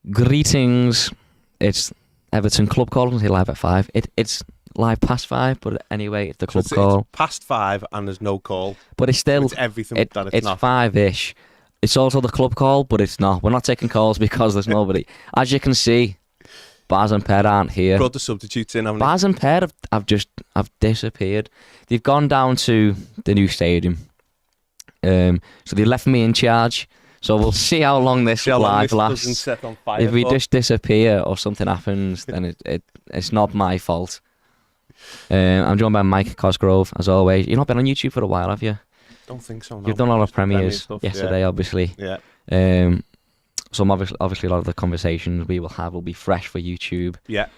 Greetings. It's Everton ClubCall. It's live at 5. It's live past 5, but anyway, it's the club call. It's past 5 and there's no call. But it's still It's everything that it's not. 5-ish. It's also the club call, but it's not. We're not taking calls because there's nobody. As you can see, Baz and Per aren't here. Brought the substitutes in, haven't Baz and Per have disappeared. They've gone down to the new stadium. So they left me in charge. So we'll see how long this live lasts. Set on fire If we just disappear or something happens, then it's not my fault. I'm joined by Mike Cosgrove, as always. You've not been on YouTube for a while, have you? Don't think so, no. You've done a lot of premieres stuff, yesterday, obviously. Yeah. So obviously a lot of the conversations we will have will be fresh for YouTube. Yeah.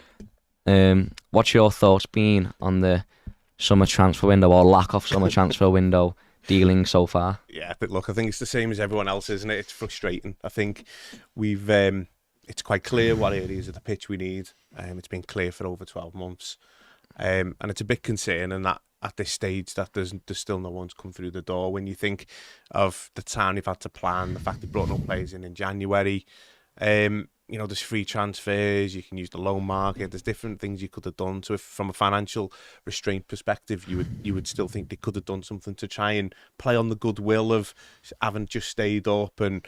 What's your thoughts been on the summer transfer window or lack of summer transfer window dealing so far? Yeah, but look, I think it's the same as everyone else, isn't it? It's frustrating. I think we've it's quite clear what areas of the pitch we need. It's been clear for over 12 months. And it's a bit concerning that at this stage that there's still no one's come through the door. When you think of the time they've had to plan, the fact they brought no players in January, there's free transfers, you can use the loan market, there's different things you could have done. So if from a financial restraint perspective, you would still think they could have done something to try and play on the goodwill of having just stayed up and,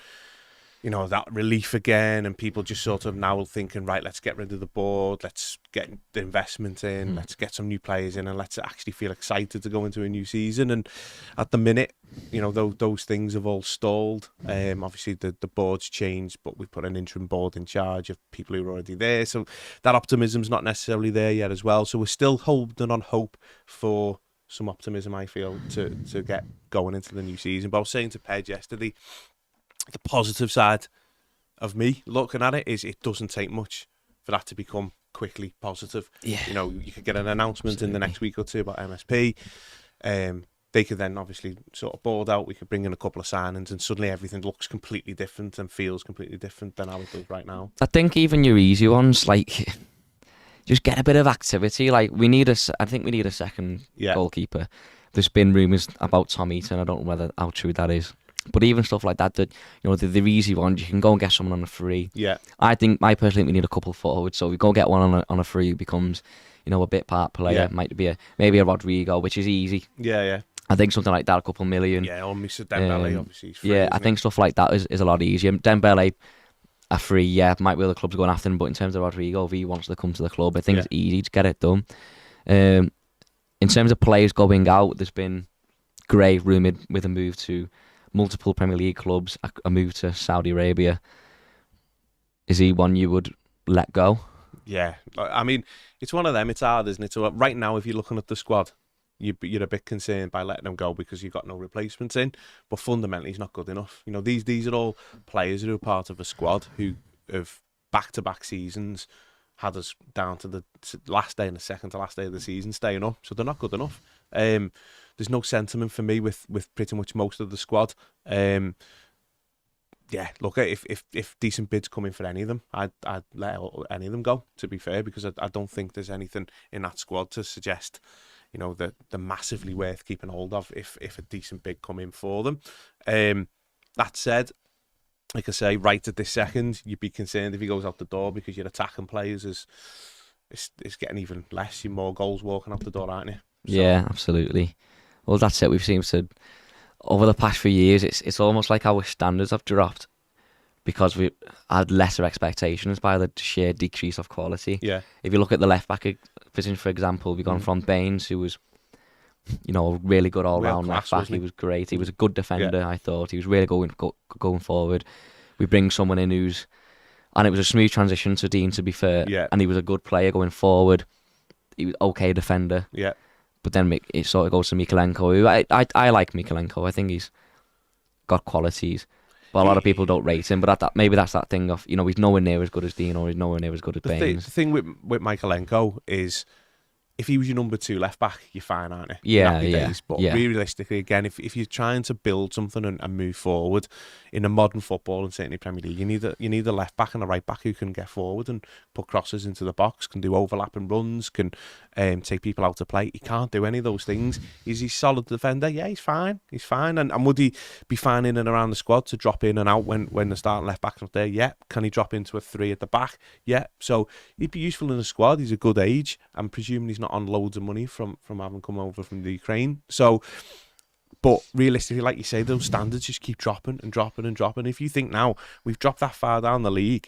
that relief again, and people just sort of now thinking, right, let's get rid of the board, let's get the investment in, let's get some new players in, and let's actually feel excited to go into a new season. And at the minute, those things have all stalled. Obviously, the board's changed, but we put an interim board in charge of people who are already there. So that optimism's not necessarily there yet as well. So we're still holding on hope for some optimism, I feel, to get going into the new season. But I was saying to Pej yesterday, the positive side of me looking at it is it doesn't take much for that to become quickly positive. Yeah. You could get an announcement in the next week or two about MSP. They could then obviously sort of board out. We could bring in a couple of signings and suddenly everything looks completely different and feels completely different than how it does right now. I think even your easy ones, like, just get a bit of activity. Like, I think we need a second goalkeeper. There's been rumours about Tom Eaton. I don't know how true that is. But even stuff like that, the easy ones, you can go and get someone on a free. Yeah. I personally think we need a couple forwards. So we go get one on a free who becomes, a bit part player. Yeah. Might be maybe a Rodrigo, which is easy. Yeah. I think something like that, a couple million. Yeah, or Mr. Dembele, obviously. He's free, yeah, I think stuff like that is a lot easier. Dembele, a free, might be other clubs going after him, but in terms of Rodrigo, if he wants to come to the club, I think it's easy to get it done. In terms of players going out, there's been Gray rumoured with a move to multiple Premier League clubs, a move to Saudi Arabia. Is he one you would let go? Yeah, I mean, it's one of them. It's hard, isn't it? So right now, if you're looking at the squad, you're a bit concerned by letting him go because you've got no replacements in. But fundamentally, he's not good enough. These are all players who are part of a squad who have back-to-back seasons had us down to the last day and the second to last day of the season staying up. So they're not good enough. There's no sentiment for me with pretty much most of the squad. Look, if decent bids come in for any of them, I'd let any of them go, to be fair, because I don't think there's anything in that squad to suggest, that they're massively worth keeping hold of if a decent bid come in for them. That said, like I say, right at this second, you'd be concerned if he goes out the door because your attacking players is getting even less. You're more goals walking out the door, aren't you? So. Yeah, absolutely. Well, that's it. We've seen over the past few years, it's almost like our standards have dropped because we had lesser expectations by the sheer decrease of quality. Yeah. If you look at the left back position, for example, we've gone from Baines, who was, a really good all-round left back. He was great. He was a good defender. I thought he was really going forward. We bring someone in and it was a smooth transition to Dean, to be fair. Yeah. And he was a good player going forward. He was okay defender. Yeah. But then it sort of goes to Mikalenko, who I like Mikalenko. I think he's got qualities. But a lot of people don't rate him. But maybe that's that thing of, he's nowhere near as good as Dean or he's nowhere near as good as Baines. The thing with Mikalenko is, if he was your number 2 left back, you're fine, aren't you? Yeah, Happy yeah, days. But yeah. realistically, again, if you're trying to build something and move forward in a modern football and certainly Premier League, you need a left back and a right back who can get forward and put crosses into the box, can do overlapping runs, can take people out to play. He can't do any of those things. Is he a solid defender? Yeah, he's fine. He's fine. And would he be fine in and around the squad to drop in and out when the starting left back's not there? Yeah. Can he drop into a 3 at the back? Yeah. So he'd be useful in the squad. He's a good age. I'm presuming he's not on loads of money from having come over from the Ukraine. So, but realistically, like you say, those standards just keep dropping and dropping and dropping. If you think now we've dropped that far down the league,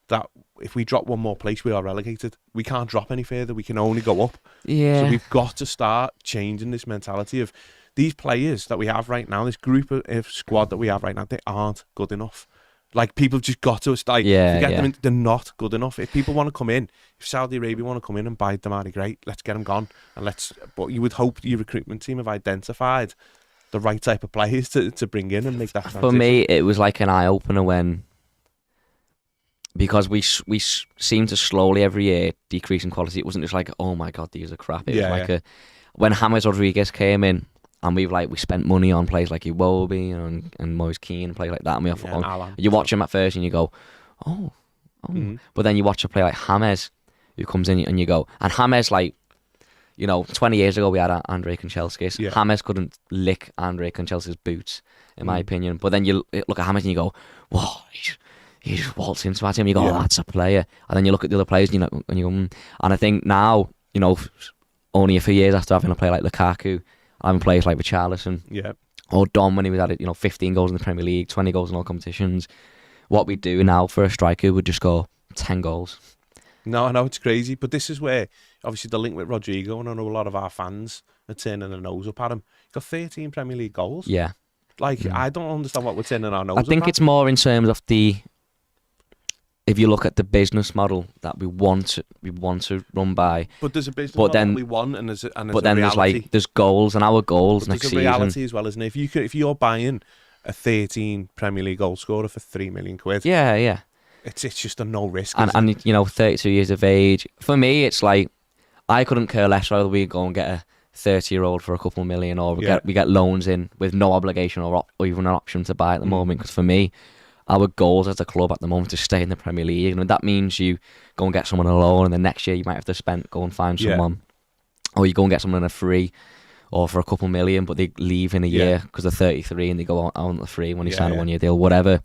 that if we drop one more place, we are relegated. We can't drop any further. We can only go up. Yeah. So we've got to start changing this mentality of these players that we have right now, this group of squad that we have right now, they aren't good enough. Like, people just got to forget them. They're not good enough. If people want to come in, if Saudi Arabia want to come in and buy Damari, great, let's get them gone. But you would hope your recruitment team have identified the right type of players to bring in and make that transition. For me, it was like an eye-opener because we seem to slowly every year decrease in quality. It wasn't just like, oh my God, these are crap. It was like when James Rodriguez came in, and we spent money on players like Iwobi and Moise Keane and players like that. And you watch him at first and you go, oh. Mm-hmm. But then you watch a player like James who comes in and you go, and James, 20 years ago we had Andrei Kanchelskis. Yeah. James couldn't lick Andrei Kanchelskis' boots, in my opinion. But then you look at James and you go, whoa, he just waltzed into him. You go, oh, that's a player. And then you look at the other players and you go, And I think now, only a few years after having a player like Lukaku, having players like Richarlison, or Dom when he was at it, 15 goals in the Premier League, 20 goals in all competitions. What we do now for a striker would just go 10 goals. No, I know, it's crazy, but this is where obviously the link with Rodrigo, and I know a lot of our fans are turning their nose up at him. He's got 13 Premier League goals. Yeah. I don't understand what we're turning our nose up at. I think it's more in terms of if you look at the business model that we want to run by, but there's a business model that we want, and there's a reality. there's goals, and our goals next season. There's a reality as well, isn't it? If you're buying a 13 Premier League goal scorer for £3 million, yeah, it's just a no risk. And 32 years of age. For me, it's like I couldn't care less whether we go and get a 30-year-old for a couple million, or we get loans in with no obligation or even an option to buy at the moment. Because for me, our goals as a club at the moment is to stay in the Premier League, and that means you go and get someone on a loan, and then next year you might have to go and find someone, or you go and get someone on a free or for a couple million, but they leave in a year because they're 33 and they go on the free when you sign a 1-year deal, whatever.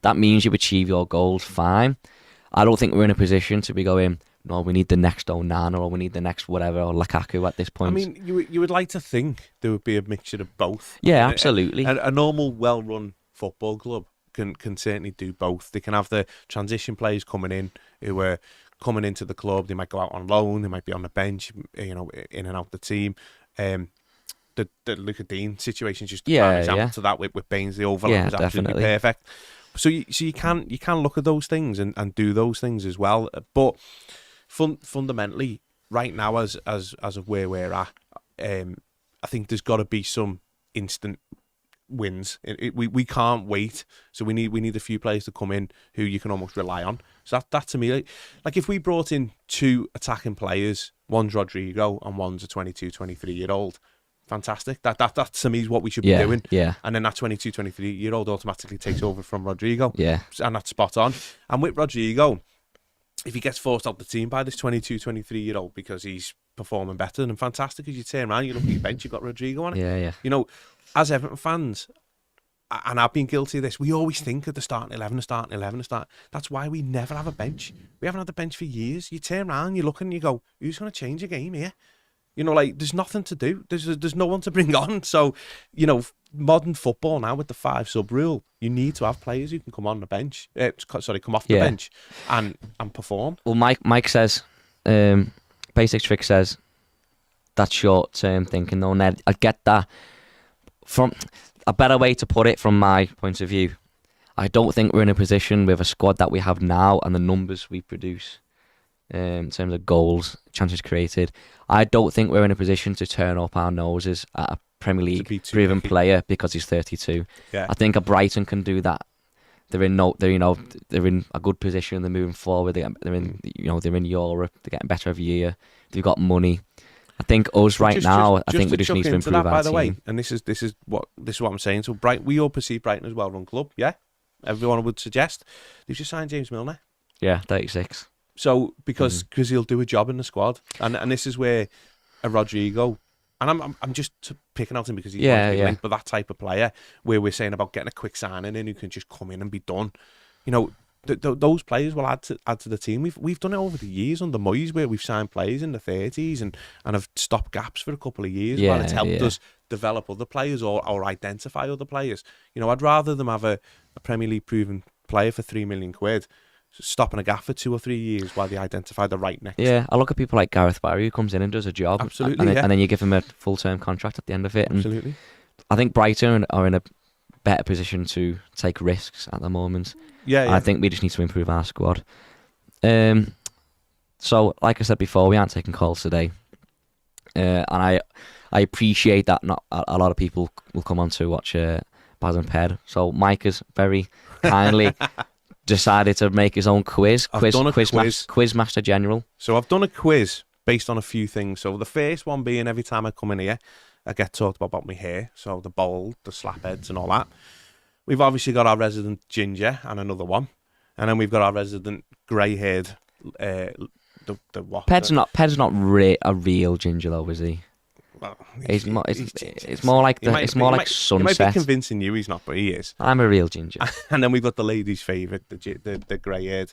That means you achieve your goals fine. I don't think we're in a position to be going, no, we need the next Onana, or we need the next whatever, or Lukaku at this point. I mean, you would like to think there would be a mixture of both. Yeah, absolutely. A normal, well-run football club can certainly do both. They can have the transition players coming in who are coming into the club. They might go out on loan. They might be on the bench, in and out the team. The Luca Dean situation is just an example to that with Baines. The overlap is absolutely perfect. So you can look at those things and do those things as well. But fundamentally, right now, as of where we're at, I think there's got to be some instant wins. We can't wait. So we need a few players to come in who you can almost rely on. So that to me, like if we brought in 2 attacking players, one's Rodrigo and one's a 22, 23-year-old, fantastic. That to me is what we should be doing. Yeah. And then that 22, 23-year-old automatically takes over from Rodrigo. Yeah. And that's spot on. And with Rodrigo, if he gets forced out the team by this 22, 23-year-old because he's performing better, then fantastic. As you turn around, you look at your bench, you've got Rodrigo on it. Yeah. As Everton fans, and I've been guilty of this, we always think of the starting 11. That's why we never have a bench. We haven't had a bench for years. You turn around, you look and you go, who's going to change a game here? There's nothing to do. There's no one to bring on. So, modern football now with the 5 sub rule, you need to have players who can come on the bench. Come off the bench and perform. Well, Mike says, Basic Trick says, that's short-term thinking though, Ned. I get that. From a better way to put it from my point of view, I don't think we're in a position with a squad that we have now and the numbers we produce in terms of goals, chances created. I don't think we're in a position to turn up our noses at a Premier League proven player because he's 32. Yeah. I think a Brighton can do that. They're in a good position. They're moving forward. They're in Europe. They're getting better every year. They've got money. I think us right now. I think to we just need to improve that, our by the team. way, and this is what I'm saying. So we all perceive Brighton as a well-run club. Yeah, everyone would suggest they've just signed James Milner. Yeah, 36. So because he'll do a job in the squad, and this is where a Rodrigo, and I'm just picking out him because he's linked, but that type of player where we're saying about getting a quick signing in who can just come in and be done. You know, those players will add to the team. We've done it over the years under Moyes where we've signed players in the 30s and have stopped gaps for a couple of years. While it's helped us develop other players or identify other players. You know, I'd rather them have a Premier League proven player for £3 million, stopping a gap for 2 or 3 years while they identify the right next. Yeah, I look at people like Gareth Barry who comes in and does a job. Absolutely, and then you give him a full-term contract at the end of it. Absolutely. And I think Brighton are in a better position to take risks at the moment. Yeah. I think we just need to improve our squad. So, like I said before, we aren't taking calls today. And I appreciate that not a lot of people will come on to watch Baz and Ped. So Mike has very kindly decided to make his own quiz. Quiz Master General. So I've done a quiz based on a few things. So the first one being every time I come in here, I get talked about my hair. So the bald, the slap heads and all that. We've obviously got our resident ginger and another one. And then we've got our resident grey-haired, the what? Ped's not a real ginger though, is he? Well, it's more like sunset. He might be convincing you he's not, but he is. I'm a real ginger. And then we've got the ladies' favourite, the grey-haired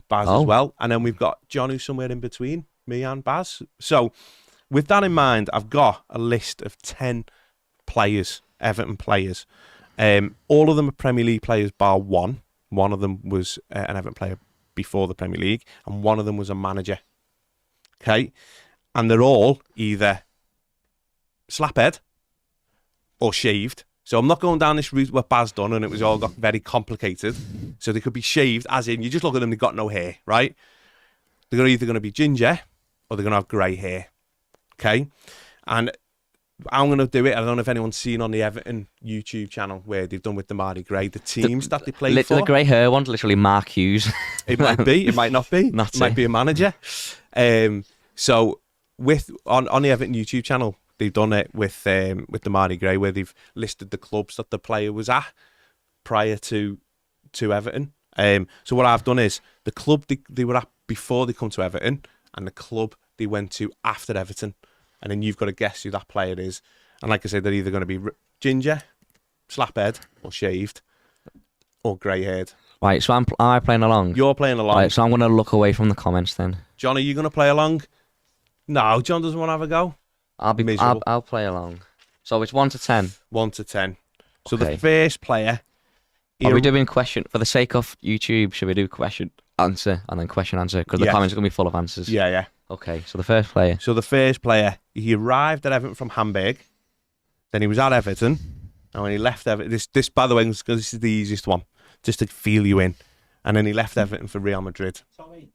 Baz as well. And then we've got John, who's somewhere in between me and Baz. So with that in mind, I've got a list of 10 players, Everton players. All of them are Premier League players bar one. One of them was an Everton player before the Premier League, and one of them was a manager. Okay? And they're all either slaphead or shaved. So I'm not going down this route what Baz done, and it was all got very complicated. So they could be shaved, as in, you just look at them, they've got no hair, right? They're either going to be ginger or they're going to have grey hair. Okay? And I'm going to do it. I don't know if anyone's seen on the Everton YouTube channel where they've done with the Mardi Gras, the teams that they play for. The grey hair one's literally Mark Hughes. It might be. It might not be. It might be a manager. So on the Everton YouTube channel, they've done it with the Mardi Gras where they've listed the clubs that the player was at prior to Everton. So what I've done is the club they were at before they come to Everton and the club they went to after Everton. And then you've got to guess who that player is. And like I said, they're either going to be ginger, slaphead, or shaved, or grey-haired. Right, so am I playing along? You're playing along. Right, so I'm going to look away from the comments then. John, are you going to play along? No, John doesn't want to have a go. I'll play along. So it's 1 to 10. 1 to 10. So Okay. the first player... Are we doing question, for the sake of YouTube, should we do question, answer, and then question, answer? Because the comments are going to be full of answers. Yeah. Okay, so the first player. So the first player, he arrived at Everton from Hamburg. Then he was at Everton. And when he left Everton, this by the way, because this is the easiest one, just to feel you in. And then he left Everton for Real Madrid. Tommy.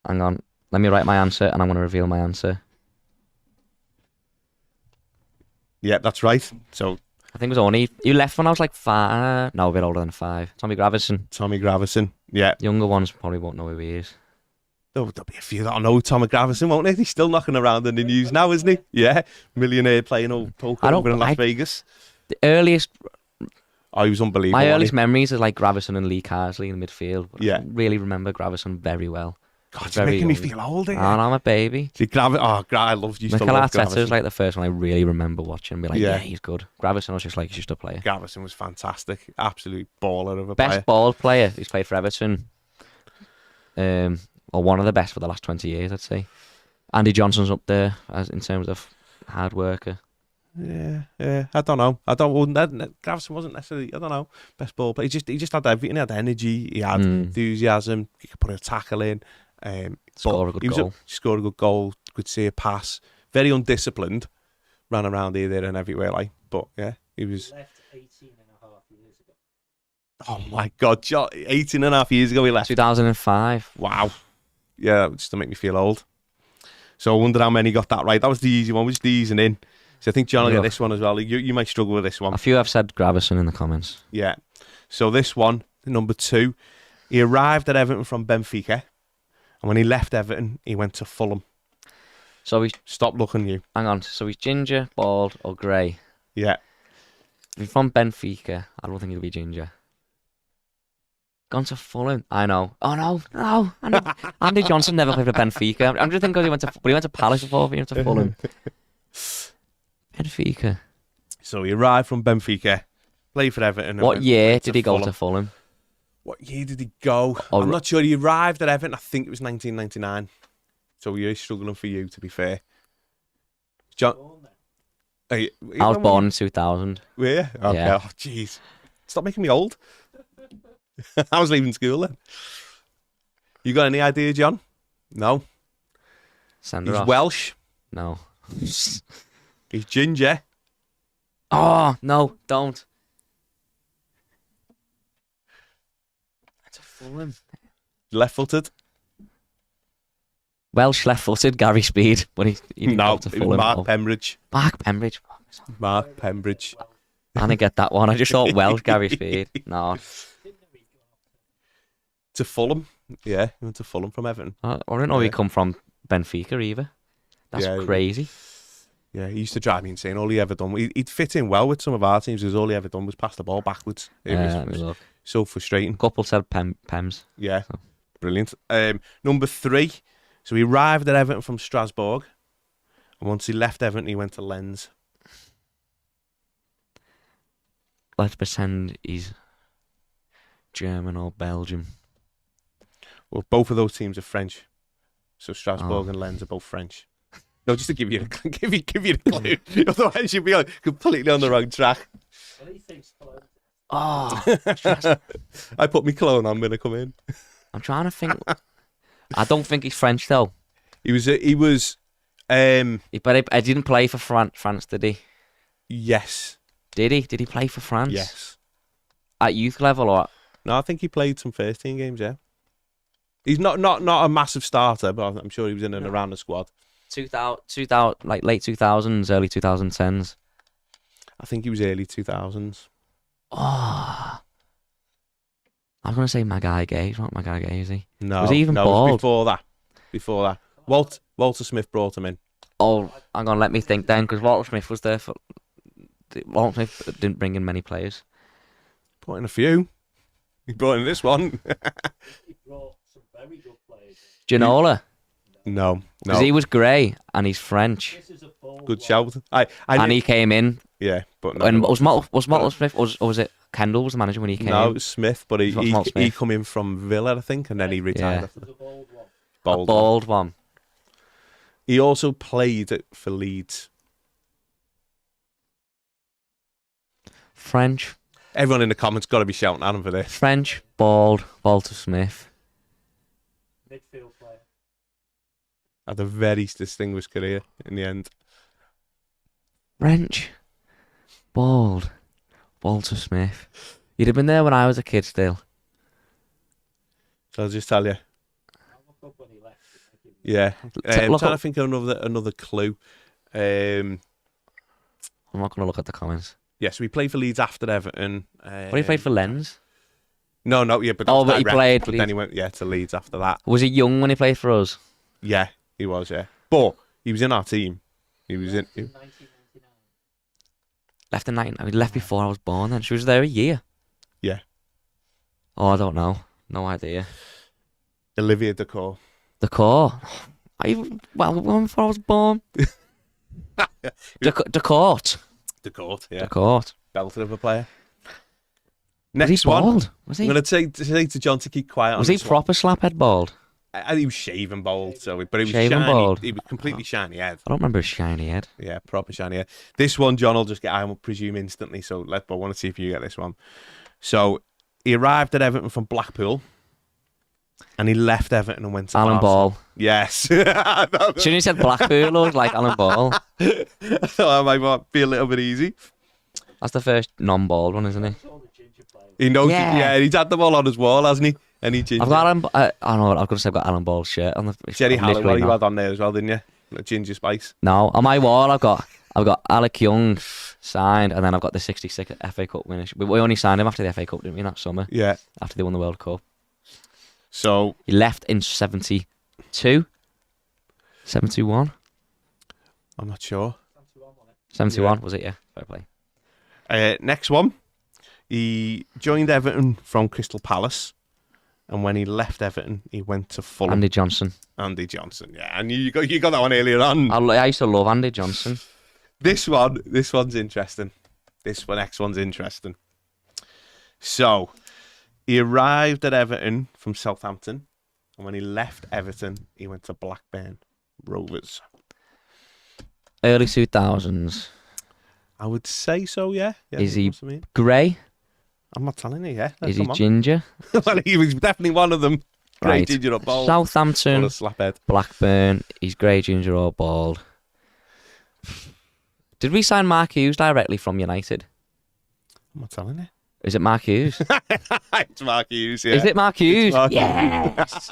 Hang on, let me write my answer, and I'm going to reveal my answer. Yeah, that's right. So I think it was only... You left when I was like 5. No, a bit older than 5. Tommy Gravison. Yeah. Younger ones probably won't know who he is. There'll be a few that'll know Tommy Gravison, won't they? He's still knocking around in the news now, isn't he? Yeah. Millionaire playing old poker over in Las Vegas. The earliest... Oh, he was unbelievable. My earliest memories are like Gravison and Lee Carsley in the midfield. Yeah. I really remember Gravison very well. God, it's making me feel old, eh? I'm a baby. See, I love you. Mikel Arteta was like the first one I really remember watching and be like, yeah, he's good. Gravison was just like, he's just a player. Gravison was fantastic. Absolute baller of a player. Best ball player who's played for Everton. Or one of the best for the last 20 years, I'd say. Andy Johnson's up there as in terms of hard worker. Yeah. I don't know. Gravison wasn't necessarily, I don't know, best ball player. He just had everything. He had energy. He had enthusiasm. He could put a tackle in. Score a good goal. Scored a good goal. Could see a pass. Very undisciplined. Ran around here, there, and everywhere. But yeah, he was. Left 18 and a half years ago. Oh my God, 18 and a half years ago he left. 2005. Wow. Yeah, just to make me feel old. So I wonder how many got that right. That was the easy one. We're just easing in. So I think John will get this one as well. You might struggle with this one. A few have said Gravison in the comments. Yeah. So this one, number 2, he arrived at Everton from Benfica. And when he left Everton, he went to Fulham. So he's Stop looking, you. hang on. So he's ginger, bald, or grey. Yeah. If he's from Benfica, I don't think he'll be ginger. Gone to Fulham. I know. Oh no. Andy Johnson never played for Benfica. I'm just thinking he went to Palace before he went to Fulham. Benfica. So he arrived from Benfica, played for Everton. and What went- year went did he go to Fulham? What year did he go? Oh, I'm not sure. He arrived at Everton. I think it was 1999. So you're struggling for you, to be fair. John, Born then. I was born in 2000. Yeah. Okay. Yeah. Oh, jeez. Stop making me old. I was leaving school then. You got any idea, John? No. Send He's her off. Welsh. No. He's ginger. Oh no! Don't. It's a Fulham. Left-footed. Welsh left-footed Gary Speed, but he didn't No, go to it was Fulham. Mark Oh, Pembridge. Mark Pembridge. Mark Pembridge. I didn't get that one. I just thought Welsh Gary Speed. No, To Fulham. Yeah, he went to Fulham from Everton. I didn't know he Yeah. come from Benfica either. That's Yeah, crazy. Yeah, he used to drive me insane. All he ever done, he'd fit in well with some of our teams because all he ever done was pass the ball backwards. It Let me was look. so frustrating. Couple said Pems. Yeah, brilliant. Number 3. So he arrived at Everton from Strasbourg. And once he left Everton, he went to Lens. Let's pretend he's German or Belgium. Well, both of those teams are French. So Strasbourg Oh. and Lens are both French. No, just to give you a, give you the clue. Otherwise, you'd be completely on the wrong track. Well, he thinks close. Oh, I put my cologne on when I come in. I'm trying to think. I don't think he's French though. He was. But I didn't play for France, did he? Yes. Did he? Did he play for France? Yes. At youth level or? No, I think he played some first team games. Yeah. He's not a massive starter, but I'm sure he was in and around the squad. 2000, like late 2000s, early 2010s. I think he was early 2000s. Oh, I was gonna say Magai Gay. He's not Magai Gay, is he? No, Was he even no, it was bald? Before that, Walter Smith brought him in. Oh, hang on, let me think then, because Walter Smith was there for. Walter Smith didn't bring in many players. Brought in a few. He brought in this one. He brought some very good players. Ginola, No. because he was grey and he's French, This is a bold Good one. shout. I and knew- he came in. yeah, but no. And was Walter Smith, or was it Kendall was the manager when he came? No, it in? was Smith, but It was he Mark Smith. come in from Villa, I think, and then he retired Yeah. after This is a bold one. Bold. Bald one. He also played for Leeds. French, Everyone in the comments got to be shouting at him for this. French, bald, Walter Smith. Midfield player. Had a very distinguished career in the end. French, bald, Walter Smith. You'd have been there when I was a kid still. So I'll just tell you. I'll look up when he left. I think he- Yeah. I'm Look trying up- to think of another clue. I'm not going to look at the comments. Yes, we played for Leeds after Everton. But he played for Lens. No, yeah, but that Oh, was but he direct, played But Leeds. then he went, to Leeds after that. Was he young when he played for us? Yeah, he was, yeah. But he was in our team. He was in. 1999. Left in 19. I mean, left before I was born. Then she was there a year. Yeah. Oh, I don't know. No idea. Olivier Decor. The core. When before I was born. The court. Decor, yeah. The court. Belter of a player. Was he Next one. bald? Was I'm he? going to say to John to keep quiet. Was on he this one. proper slaphead bald? He was shaven bald, but he was Shaven shiny. bald? He was completely shiny head. I don't remember his shiny head. Yeah, proper shiny head. This one, John will just get, I will presume, instantly. So I want to see if you get this one. So he arrived at Everton from Blackpool, and he left Everton and went to Alan Arsenal. Ball. Yes. Shouldn't he said Blackpool or like Alan Ball? I thought that might be a little bit easy. That's the first non-bald one, isn't he? It's all the ginger players. He knows. Yeah. Yeah, he's had them all on his wall, hasn't he? And he ginger. I've got Alan. I know. I've got to say I've got Alan Ball's shirt on the. Jerry literally Halliwell, you not. had on there as well, didn't you? Like Ginger Spice. No, on my wall I've got Alec Young signed, and then I've got the '66 FA Cup winner. We only signed him after the FA Cup, didn't we? That summer Yeah. after they won the World Cup. So He left in 72, 71. I'm not sure. 71 on it. 71 was it? Yeah, fair play. Next one. He joined Everton from Crystal Palace, and when he left Everton, he went to Fulham. Andy Johnson. Andy Johnson, yeah. And you got that one earlier on. I used to love Andy Johnson. This one's interesting. Next one's interesting. So, he arrived at Everton from Southampton, and when he left Everton, he went to Blackburn Rovers. Early 2000s. I would say so, yeah. Is he that's what I mean. grey? I'm not telling you, yeah. Is Come he on. ginger? Well, he was definitely one of them. Grey, Right. ginger or bald. Southampton, Or a slaphead. Blackburn. He's grey, ginger or bald. Did we sign Mark Hughes directly from United? I'm not telling you. Is it Mark Hughes? It's Mark Hughes, yeah. Is it Mark Hughes? Mark Yes.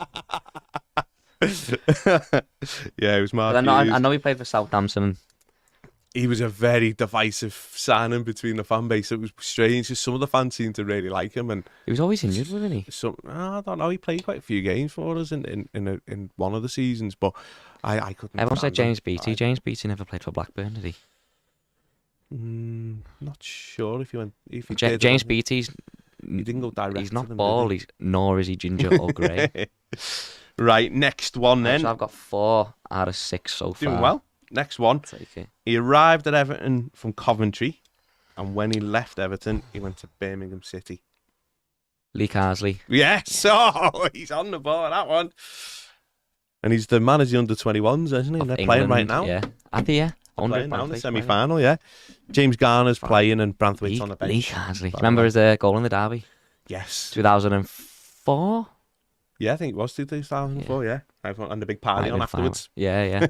Yeah, it was Mark I Hughes. know he played for Southampton. He was a very divisive signing between the fan base. It was strange because some of the fans seemed to really like him, and He was always injured, wasn't he? I don't know. He played quite a few games for us in one of the seasons, but I couldn't. Everyone said stand him. James Beattie. James Beattie never played for Blackburn, did he? Not sure if he went. If he Ja- did, James Beattie's. He didn't go direct. He's to not them, bald. did Nor is he ginger or grey. he? Right, next one then. So I've got 4 out of 6 so far. Doing well. Next one. Take it. He arrived at Everton from Coventry, and when he left Everton, he went to Birmingham City. Lee Carsley. Yes, oh, he's on the ball, that one. And he's the manager under 21s, isn't he? Of They're England, playing right now. Yeah. I think, yeah. Playing now in the semi-final, yeah. James Garner's playing and Branthwaite's on the bench. Lee Carsley. By the Remember way. his goal in the derby? Yes. 2004? Yeah, I think it was 2004, yeah. And the big party Might on have been afterwards. Yeah.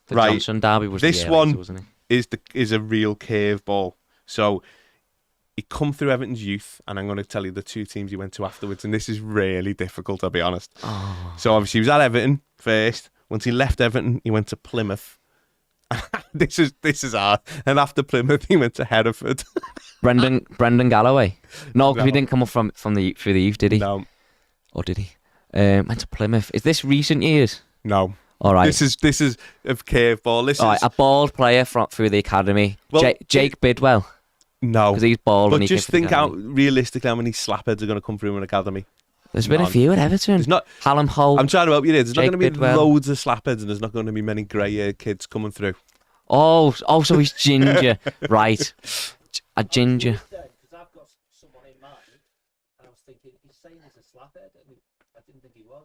The Right. Johnson derby was This the year one- later, wasn't it? Is a real curveball. So he come through Everton's youth, and I'm going to tell you the 2 teams he went to afterwards, and this is really difficult, I'll be honest. Oh. So obviously he was at Everton first. Once he left Everton, he went to Plymouth. This is hard. And after Plymouth, he went to Hereford. Brendan Galloway. No, because he No. didn't come up through the youth, did he? No, Or did he? Went to Plymouth. Is this recent years? no. All right. This is a curveball. This All is right, a bald player through the academy. Well, Jake Bidwell, no. because he's bald. But when he came just to the think out academy. realistically how many slapheads are going to come through an academy. There's been a none. few at Everton. There's not. Hallam Holt. I'm trying to help you there. There's not Jake going to be Bidwell. loads of slapheads, and there's not going to be many grey-haired kids coming through. Oh, so he's ginger. Right. A ginger. Because I've got someone in mind, and I was thinking, he's saying he's a slaphead, and I didn't think he was.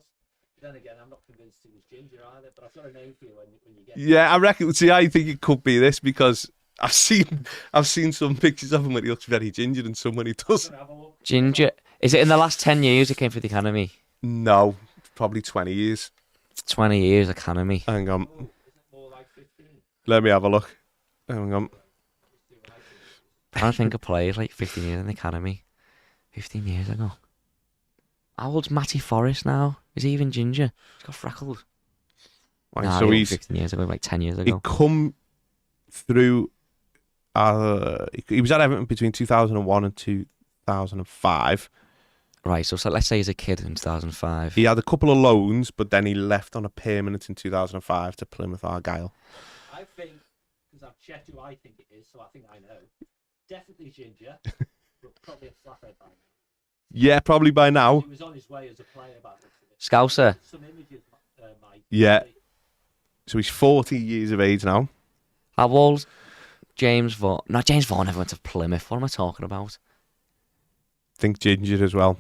But then again, I'm not convinced he was ginger either, but I've got a name for you when you get Yeah, I reckon. See, I think it could be this because I've seen some pictures of him when he looks very ginger, and some when he doesn't. Have a look. Ginger. Is it in the last 10 years he came through the academy? No, probably 20 years. 20 years academy. Hang on, Is it more like 15? let me have a look. Hang on. I don't think I played like 15 years in the academy. 15 years ago. How old's Matty Forrest now? Is he even ginger? He's got freckles. Right, Nah, so he he's 15 years ago, like 10 years he ago. come through. He was at Everton between 2001 and 2005. Right, so let's say he's a kid in 2005. He had a couple of loans, but then he left on a permanent in 2005 to Plymouth Argyle. I think, because I've checked who I think it is, so I think I know. Definitely ginger, but probably a flathead by now. Yeah, probably by now. He was on his way as a player back then. Scouser. Some images, Mike. Yeah. So he's 40 years of age now. How old? James Vaughan. No, James Vaughan never went to Plymouth. What am I talking about? Think ginger as well.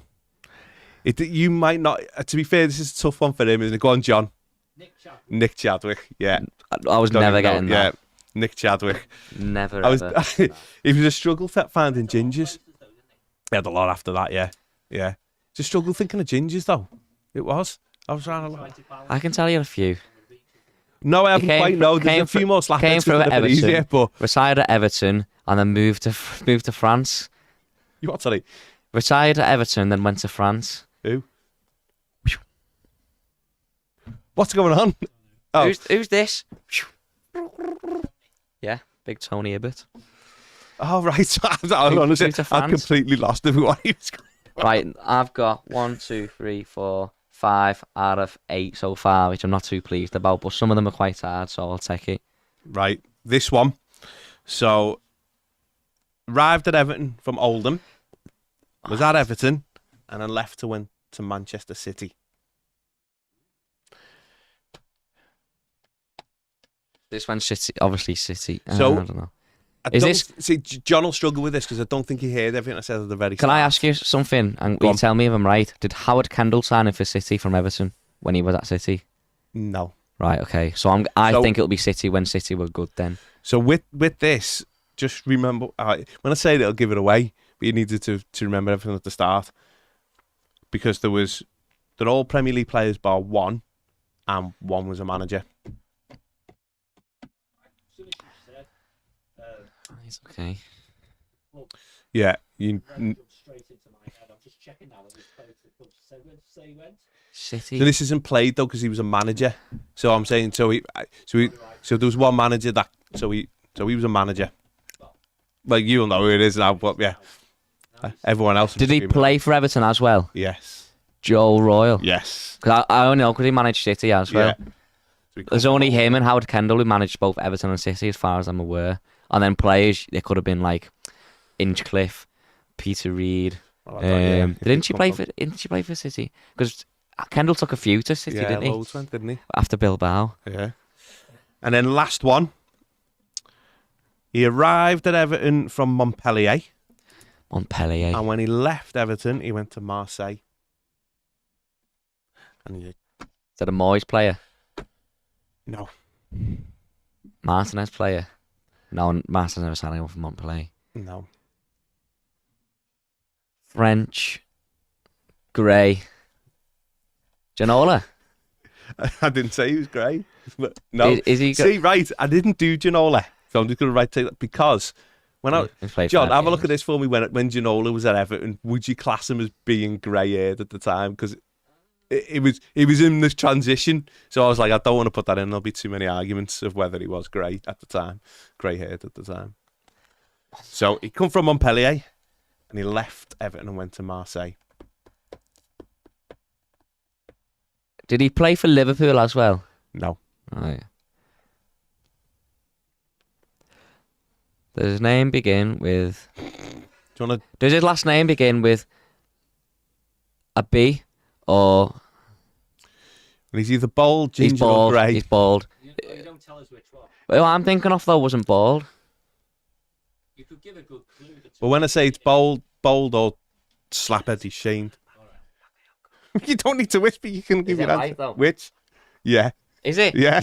You might not. To be fair, this is a tough one for him, isn't it? Go on, John. Nick Chadwick. Nick Chadwick. Yeah. I was Don't never even know. getting that. Yeah. Nick Chadwick. Never I was. ever. It was a struggle finding gingers. Places though, didn't he? He had a lot after that. Yeah. Yeah. It's a struggle thinking of gingers though. It was. I was trying to. Tried to balance I can tell you a few. No, I haven't He came quite. fr- No, there's came a few fr- more came slackheads from a bit Everton. easier, but Retired at Everton and then moved to France. you what? Sorry. Retired at Everton, then went to France. Who? What's going on? Oh, Who's this? Yeah, big Tony Ibbott. oh right. Honestly, moved to I France. completely lost everyone. He was going. Right, I've got 1, 2, 3, 4, 5 out of 8 so far, which I'm not too pleased about, but some of them are quite hard, so I'll take it. Right, this one. So, arrived at Everton from Oldham, was at Everton, and then left to went to Manchester City. This one's City, obviously City. So, I don't know. Is this? See, John will struggle with this because I don't think he heard everything I said at the very Can start. I ask you something? And will you tell me if I'm right? Did Howard Kendall sign in for City from Everton when he was at City? No. Right, okay. So I think it'll be City when City were good then. So with this, just remember, when I say it, I'll give it away, but you needed to remember everything at the start. Because they're all Premier League players bar one, and one was a manager. It's okay. Yeah. Straight into my head. I'm just checking now. Say he went. City. So this isn't played though because he was a manager. So I'm saying so there was one manager that so he was a manager. Like you'll know who it is now, but yeah. Everyone else. Did he play for Everton as well? Yes. Joe Royal. Yes. Because I only know because he managed City as well. Yeah. There's only him and Howard Kendall who managed both Everton and City, as far as I'm aware. And then players, they could have been like Inchcliffe, Peter Reid. Didn't she play for City? Because Kendall took a few to City, didn't he? Loads went, didn't he? After Bilbao. Yeah. And then last one. He arrived at Everton from Montpellier. Montpellier. And when he left Everton, he went to Marseille. And Is that a Moyes player? No. Martinez player? No, Martinez never signed anyone from Montpellier. No. French. Grey. Ginola. I didn't say he was great. But no. Is he See, right, I didn't do Ginola. So I'm just going to take that because John, have a look at this for me. When Ginola was at Everton, would you class him as being grey-haired at the time? Because it was in this transition. So I was like, I don't want to put that in. There'll be too many arguments of whether he was grey at the time, grey-haired at the time. So he come from Montpellier, and he left Everton and went to Marseille. Did he play for Liverpool as well? No. Right. Does his name begin with... Does his last name begin with a B or... He's either bald, ginger, or grey. He's bald. You don't tell us which one. Well, I'm thinking of though wasn't bald. You could give a good clue. Well, when I say it's bold or slaphead, he's shamed. You don't need to whisper. You can give it your right, answer. though? Which? Yeah. Is it? Yeah.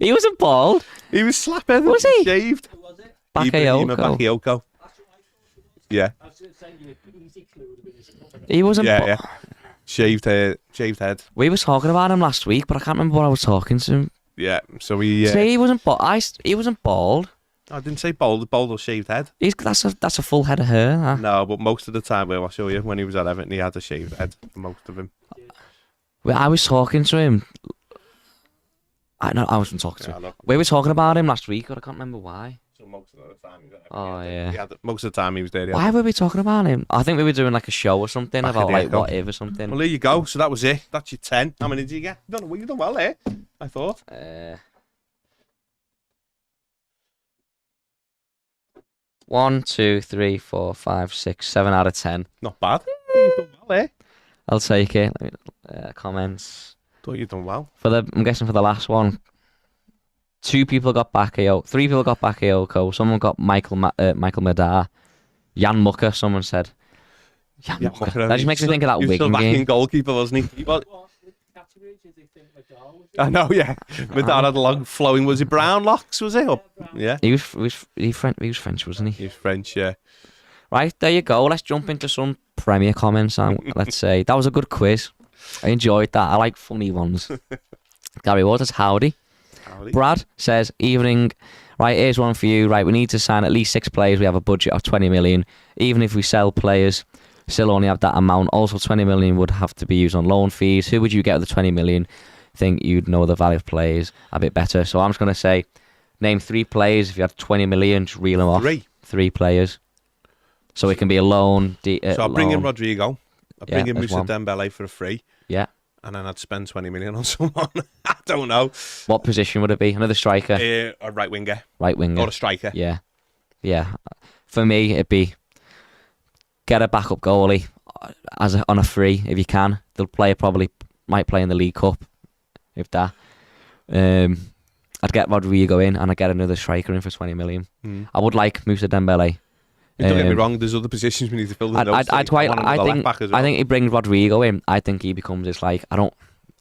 He wasn't bald. He was slaphead. Was he? Shaved. Who was it? Bakayoko. Bakayoko. Bakayoko. That's what I thought it was. Yeah. I was saying you an easy clue would have been his company. He wasn't bald. Yeah. Shaved hair. Shaved head. We were talking about him last week, but I can't remember what I was talking to him. Yeah. So he. See, he wasn't bald. He wasn't bald. I didn't say bald or shaved head. That's a full head of hair. Huh? No, but most of the time, I'll show you, when he was at Everton, he had a shaved head for most of him. Well, I was talking to him. I wasn't talking to him. We were talking about him last week, but I can't remember why. So most of the time he was at Everton. Yeah. Most of the time he was there. Why were we talking about him? I think we were doing like a show or something Back about in like the what if or something. Well, there you go. So that was it. That's your 10. How many did you get? You've done well there, I thought. 1, 2, 3, 4, 5, 6, 7 out of 10. Not bad. You've done well there. I'll take it. Comments. Thought you'd done well. I'm guessing for the last one. 2 people got Bakayoko. 3 people got Bakayoko. Someone got Michael Madar. Jan Mucker, someone said. Jan Mucker. That just makes me think of that Wigan game. He was goalkeeper, wasn't he? I know, yeah. Madar had long flowing. Was he brown locks? Was he? Yeah. He was French, wasn't he? He was French, yeah. Right, there you go. Let's jump into some Premier comments. Let's say that was a good quiz. I enjoyed that. I like funny ones. Gary Waters, howdy. Brad says, evening. Right, here's one for you. Right, we need to sign at least 6 players. We have a budget of 20 million. Even if we sell players, still only have that amount. Also, 20 million would have to be used on loan fees. Who would you get with the 20 million? Think you'd know the value of players a bit better. So I'm just going to say, name 3 players. If you had 20 million, just reel them off. 3 players. So it can be a loan. So I'll bring in Rodrigo. I'll bring in there's Moussa one. Dembele for a free. Yeah. and then I'd spend 20 million on someone. I don't know. What position would it be? Another striker? A right winger. Right winger. Or a striker. Yeah. For me, it'd be get a backup goalie on a free if you can. They'll might play in the League Cup, if that. I'd get Rodrigo in and I'd get another striker in for 20 million. I would like Moussa Dembele. Don't get me wrong, there's other positions we need to fill in. I think he brings Rodrigo in. I think he becomes this like I'm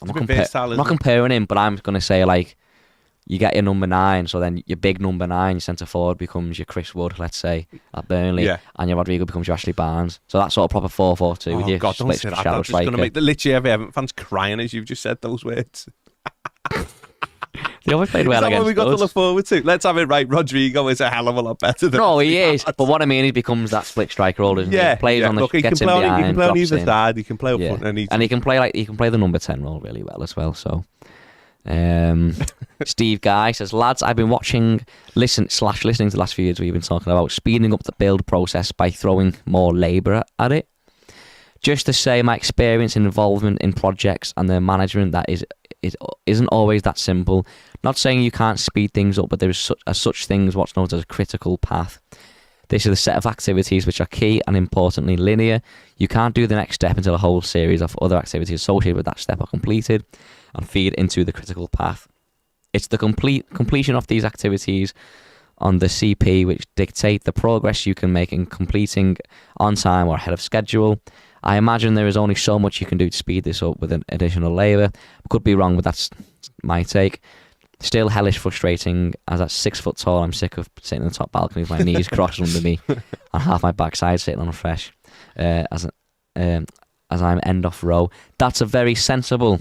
not comparing him, but I'm gonna say like you get your number 9, so then your big number 9, your centre forward becomes your Chris Wood, let's say, at Burnley, and your Rodrigo becomes your Ashley Barnes. So that's sort of proper 4-4-2 with your God, don't say that. That's just gonna make literally every Everton fans crying as you've just said those words. They always played well against us. Is that what we got to look forward to? Let's have it right. Rodrigo is a hell of a lot better than... No, he is. But what I mean, he becomes that split striker role, doesn't he? He plays on the... Gets in behind, he can play on either side. He can play up front. And he can play the number 10 role really well as well. So, Steve Guy says, lads, I've been listening to the last few years we've been talking about speeding up the build process by throwing more labour at it. Just to say, my experience and involvement in projects and their management isn't always that simple. Not saying you can't speed things up, but there is such thing as what's known as a critical path. This is a set of activities which are key and importantly linear. You can't do the next step until a whole series of other activities associated with that step are completed and feed into the critical path. It's the completion of these activities on the CP which dictate the progress you can make in completing on time or ahead of schedule. I imagine there is only so much you can do to speed this up with an additional labour. Could be wrong, but that's my take. Still hellish frustrating, as at 6 foot tall, I'm sick of sitting in the top balcony with my knees crossed under me and half my backside sitting on a fresh as I'm end off row. That's a very sensible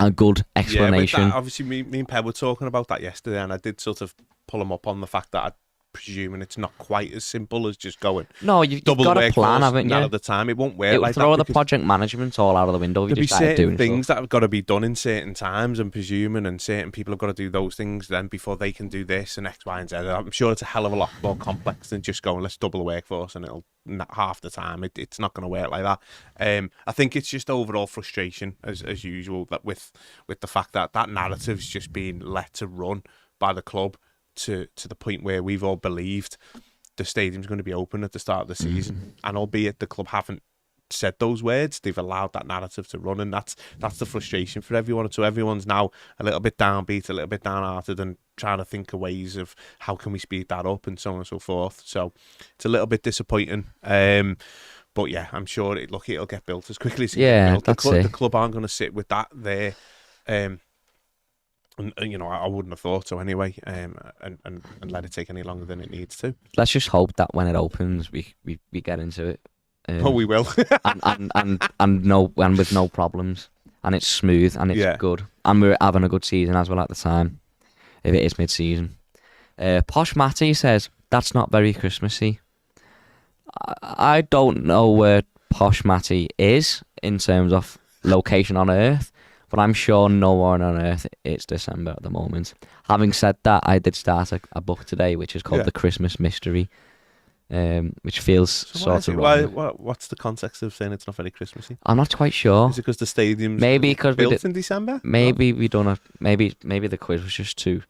and good explanation. Yeah, obviously me and Peb were talking about that yesterday, and I did sort of pull him up on the fact that I'd presuming it's not quite as simple as just going. No, you've got a plan, haven't you? At the time, it won't work like that. Throw the project management all out of the window. There'll be certain things that have got to be done in certain times, and presuming, and certain people have got to do those things then before they can do this and X, Y, and Z. I'm sure it's a hell of a lot more complex than just going, let's double the workforce, and it'll half the time. It's not going to work like that. I think it's just overall frustration as usual that with the fact that narrative's just being let to run by the club. To the point where we've all believed the stadium's going to be open at the start of the season, and albeit the club haven't said those words, they've allowed that narrative to run, and that's the frustration for everyone. So everyone's now a little bit downbeat, a little bit downhearted, and trying to think of ways of how can we speed that up and so on and so forth. So it's a little bit disappointing. But yeah, I'm sure it'll get built as quickly as it can. The club aren't going to sit with that there. And you know, I wouldn't have thought so anyway, and let it take any longer than it needs to. Let's just hope that when it opens, we get into it. We will, and with no problems, and it's smooth and it's good, and we're having a good season as well at the time. If it is mid-season, Posh Matty says that's not very Christmassy. I don't know where Posh Matty is in terms of location on Earth. But I'm sure no one on earth it's December at the moment. Having said that, I did start a book today which is called The Christmas Mystery, which feels sort of wrong. What's the context of saying it's not very Christmassy? I'm not quite sure. Is it because the stadium's built in December? Maybe we don't have. Maybe the quiz was just too,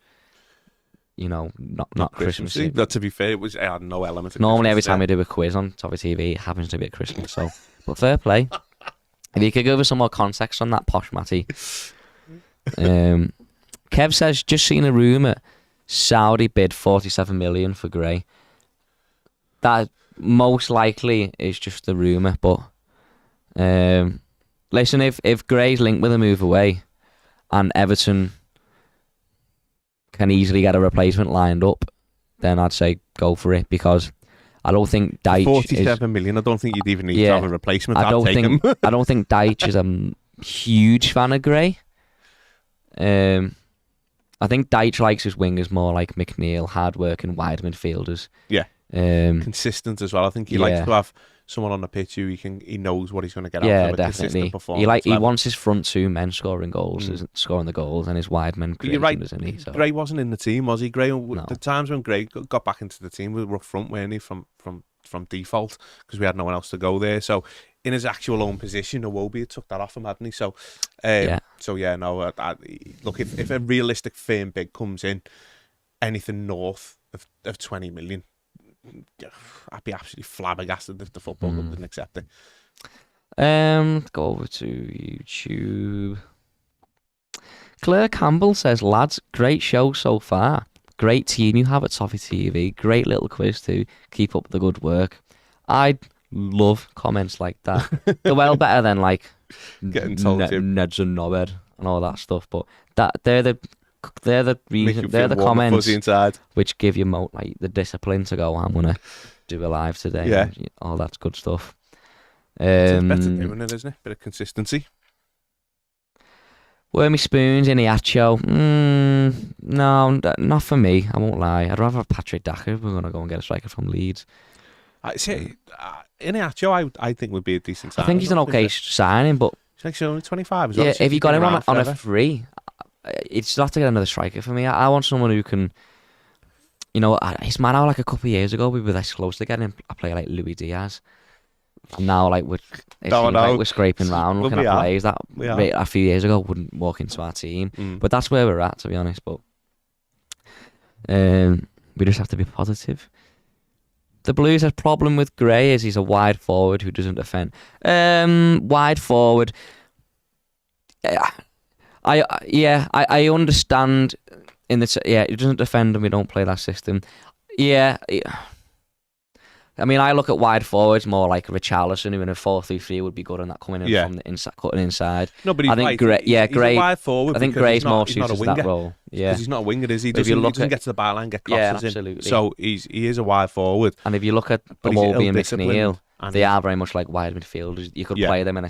not Christmassy. But to be fair, it had no element of normally Christmas, every time we do a quiz on Toffee TV, it happens to be at Christmas. So, but fair play. If you could give us some more context on that, Posh Matty. Kev says, just seen a rumour Saudi bid 47 million for Gray. That most likely is just a rumour, but listen, if Gray's linked with a move away and Everton can easily get a replacement lined up, then I'd say go for it, because I don't think Deitch 47 million. I don't think you'd even need to have a replacement. I don't think Deitch is a huge fan of Gray. I think Deitch likes his wingers more like McNeil, hard-working wide midfielders. Yeah. Consistent as well. I think he likes to have someone on the pitch who he knows what he's going to get out of a consistent performance. He wants his front two men scoring goals, scoring the goals, and his wide men creating, right, isn't he? So. Gray wasn't in the team, was he? Gray, the times when Gray got back into the team, we were up front, weren't he, from default, because we had no one else to go there. So in his actual own position, Iwobi had took that off him, hadn't he? So, look, if a realistic firm bid comes in, anything north of 20 million, I'd be absolutely flabbergasted if the football club didn't accept it. Go over to YouTube. Claire Campbell says, lads, great show so far. Great team you have at Toffee TV. Great little quiz too. Keep up the good work. I love comments like that. They're well better than like getting told Neds and Knobhead and all that stuff. But they're the reason, they're the comments which give you like the discipline to go, I'm gonna do a live today. Yeah, all that's good stuff. It's better doing it, isn't it? Bit of consistency. Wormy Spoons in Iacho. No, not for me. I won't lie. I'd rather have Patrick Dacker if we're going to go and get a striker from Leeds. I say, in Iacho, I think would be a decent signing. I think he's an okay signing, but he's only 25 as well. Yeah, if you got him on a free, it's not to get another striker for me. I want someone who can, it's mad how like a couple of years ago we were this close to getting a player like Luis Diaz. And now, like, we're scraping around looking at players that a few years ago wouldn't walk into our team. But that's where we're at, to be honest. But we just have to be positive. The Blues' has problem with Gray is he's a wide forward who doesn't defend. Wide forward. I understand in the he doesn't defend and we don't play that system. Yeah. I mean, I look at wide forwards more like Richarlison, who in a 4-3-3 would be good, and that coming in from the inside, cutting inside. No, but he's Gray. A wide forward. I think Gray's more suited to that role. Yeah, because he's not a winger, is he? He doesn't get to the byline, get crosses absolutely. In. So he is a wide forward. And if you look at Iwobi and McNeil, they are very much like wide midfielders. You could play them in a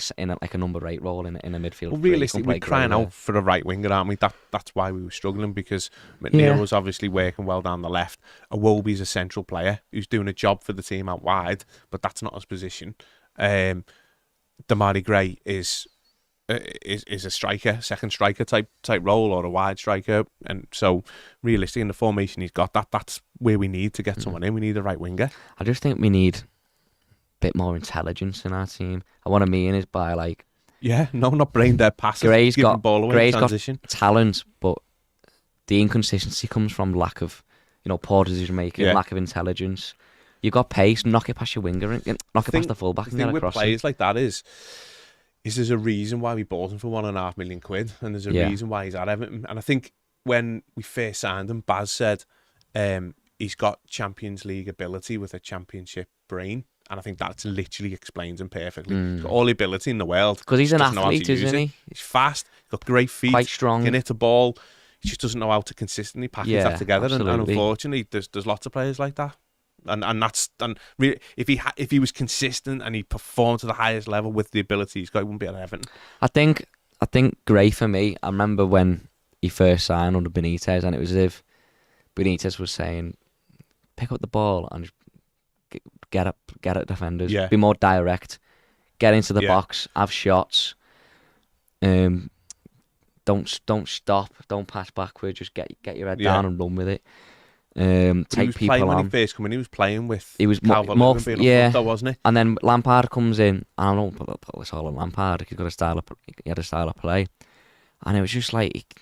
number 8 role in a midfield. Well, realistically, we're crying out for a right winger, aren't we? That's why we were struggling, because McNeil was obviously working well down the left. Iwobi's a central player who's doing a job for the team out wide, but that's not his position. Damari Gray is a striker, second striker type role, or a wide striker, and so realistically in the formation he's got, that's where we need to get someone in. We need a right winger. I just think we need bit more intelligence in our team. And what I mean is by like... Yeah, not brain dead passes. Gray's got transition. Talent, but the inconsistency comes from lack of, poor decision making, lack of intelligence. You've got pace, knock it past your winger, and knock it past the fullback and get across. The thing with players like that is there's a reason why we bought him for £1.5 million, and there's a reason why he's at Everton. And I think when we first signed him, Baz said he's got Champions League ability with a championship brain. And I think that literally explains him perfectly. He's got all the ability in the world. Because he's an athlete, isn't he? He's fast, he's got great feet, quite strong. Can hit a ball. He just doesn't know how to consistently package that together. And unfortunately, there's lots of players like that. And really, if he was consistent and he performed to the highest level with the ability he's got, he wouldn't be at Everton. I think Gray for me. I remember when he first signed under Benitez, and it was as if Benitez was saying, "Pick up the ball and get at defenders. Be more direct. Get into the box. Have shots. Don't stop. Don't pass backward. Just get your head down and run with it. Take people on." When he first came in, he was playing with. He was more being up front, wasn't he? And then Lampard comes in. I don't put this all on Lampard. He had a style of play, and it was just like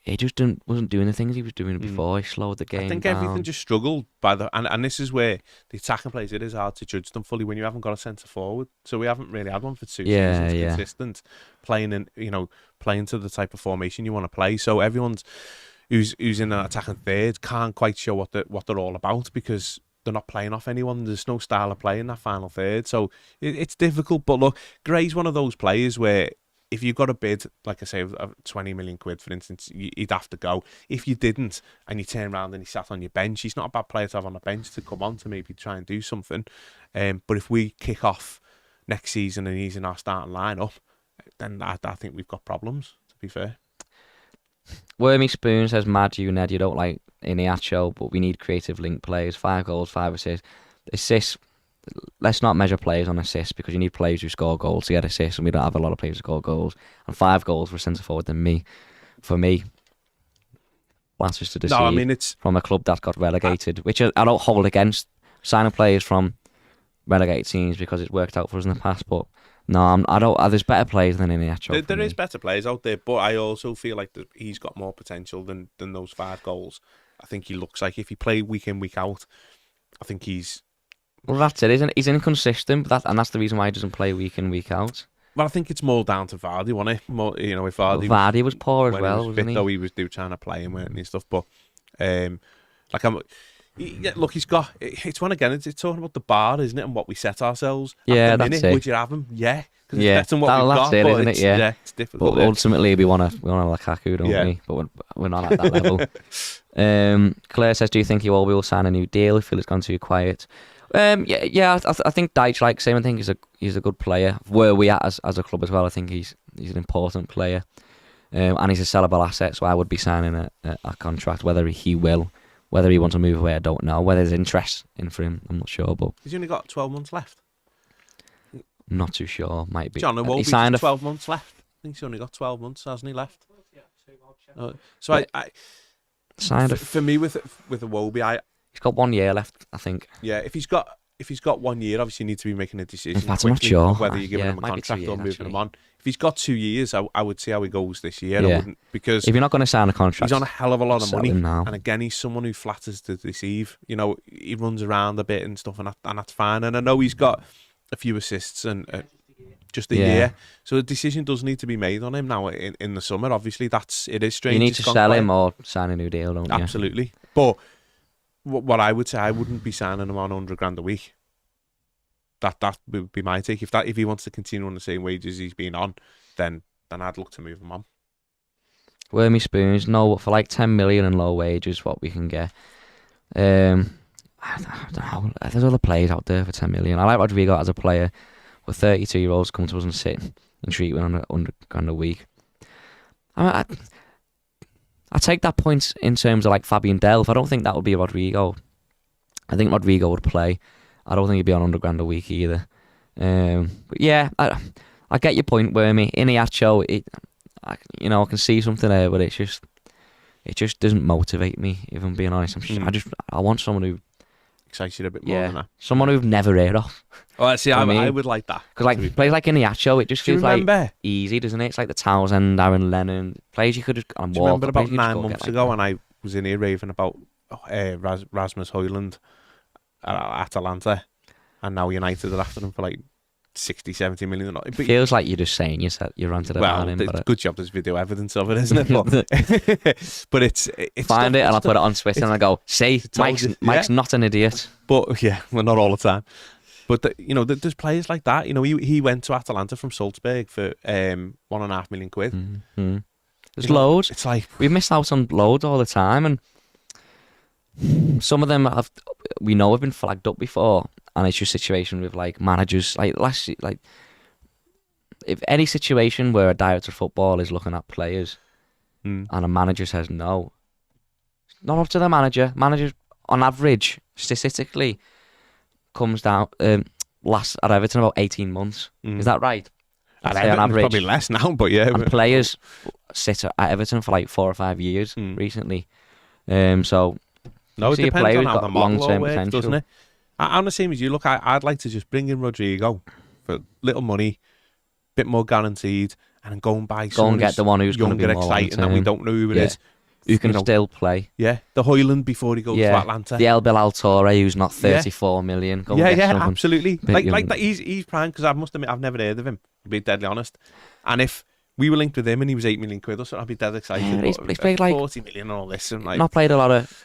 he just wasn't doing the things he was doing before. He slowed the game down. I think everything just struggled and this is where the attacking players, it is hard to judge them fully when you haven't got a centre forward. So we haven't really had one for 2 seasons consistent, playing to the type of formation you want to play. So everyone's who's in an attacking third can't quite show what they're all about, because they're not playing off anyone. There's no style of play in that final third. So it's difficult. But look, Gray's one of those players where if you got a bid, like I say, of 20 million quid, for instance, he'd have to go. If you didn't, and you turn around and he sat on your bench, he's not a bad player to have on the bench to come on to maybe try and do something. But if we kick off next season and he's in our starting lineup, then I think we've got problems, to be fair. Wormy Spoon says, Mathew, Ned, you don't like Iniacho, but we need creative link players. 5 goals, 5 assists. Assists, let's not measure players on assists, because you need players who score goals to get assists, and we don't have a lot of players who score goals. And 5 goals for a centre forward than me. For me, that's just a deceive. No, I mean, it's from a club that got relegated, which I don't hold against signing players from relegated teams because it's worked out for us in the past. But no, I don't. There's better players than Iheanacho. There is better players out there, but I also feel like he's got more potential than those 5 goals. I think he looks like if he played week in, week out, I think he's... Well, that's it, isn't it? He's inconsistent, and that's the reason why he doesn't play week in, week out. Well, I think it's more down to Vardy, wasn't it? More, if Vardy, Vardy was poor as well, wasn't he? Though he was trying to play him and stuff, but look, he's got. It's one again. It's talking about the bar, isn't it, and what we set ourselves. Yeah, at the that's minute, it. Would you have him? Yeah, because Yeah, it's better than what we've that's got. it, But isn't it? Yeah, it's difficult. But ultimately, we want a Lukaku, don't we? But we're not at that level. Claire says, "Do you think he will sign a new deal? I feel it's gone too quiet." I think Dyche, like same. I think he's a good player. Where we at as a club as well, I think he's an important player, and he's a sellable asset. So I would be signing a contract. Whether he wants to move away, I don't know. Whether there's interest in for him, I'm not sure. But he's only got 12 months left. I'm not too sure. Might be. John, he signed 12 months left. I think he's only got 12 months, hasn't he? Left. So I signed for me with Iwobi, he's got 1 year left, I think. Yeah, if he's got 1 year, obviously you need to be making a decision. In fact, I'm not sure. Whether you're giving him a contract or moving him on. If he's got 2 years, I would see how he goes this year. Yeah. I wouldn't, because if you're not going to sign a contract, he's on a hell of a lot of money. Now. And again, he's someone who flatters to deceive. He runs around a bit and stuff, and that's fine. And I know he's got a few assists and just a year, so a decision does need to be made on him now in the summer. Obviously, it is strange. You need to sell him or sign a new deal, don't you? Absolutely. But what I would say, I wouldn't be signing him on £100,000 a week. That would be my take. If he wants to continue on the same wages he's been on, then I'd look to move him on. Wormy Spoons, no, for like 10 million and low wages, what we can get. I don't know. There's other players out there for 10 million. I like Rodrigo as a player, but 32-year-olds come to us and sit and treat him on £100,000 a week. I take that point in terms of like Fabian Delph. I don't think that would be Rodrigo. I think Rodrigo would play. I don't think he'd be on £100,000 a week either. But yeah, I get your point, Wormy. Iheanacho, I can see something there, but it just doesn't motivate me. If I'm being honest, I want someone who excites you a bit more than that. Someone who've never heard of. Oh, see, I would like that. Because like players like Iheanacho, it just feels like easy, doesn't it? It's like the Townsend, Aaron Lennon players you could just walk. Do you remember about 9 months ago when I was in here raving about Rasmus Højlund at Atalanta, and now United are after him for like 60-70 million. It feels like you're just saying you're ranted about him. It's good job there's video evidence of it, isn't it? But it's find it and I'll put it on Twitter and I go, see, Mike's not an idiot. But yeah, well, not all the time. But there's players like that. He went to Atalanta from Salzburg for £1.5 million. Mm-hmm. There's loads. It's like we miss out on loads all the time, and some of them have been flagged up before, and it's just a situation with like managers if any situation where a director of football is looking at players and a manager says no, it's not up to the manager. Managers on average statistically comes down last at Everton about 18 months. Is that right? At Everton, on average, probably less now, but yeah. And players sit at Everton for like 4 or 5 years recently. So no, it depends on how the model works, potential. Doesn't it? I'm the same as you. Look, I'd like to just bring in Rodrigo for little money, bit more guaranteed, and go and buy someone get the one who's going to be more exciting, and we don't know who it is. Who can still play. Yeah, the Højlund before he goes to Atlanta. The El Bilal Toure, who's not 34 million. Go and get absolutely. Like that. He's prime, because I must admit I've never heard of him, to be deadly honest. And if we were linked with him and he was £8 million or so, I'd be dead excited. Yeah, he's played like 40 million and all this, and like not played a lot of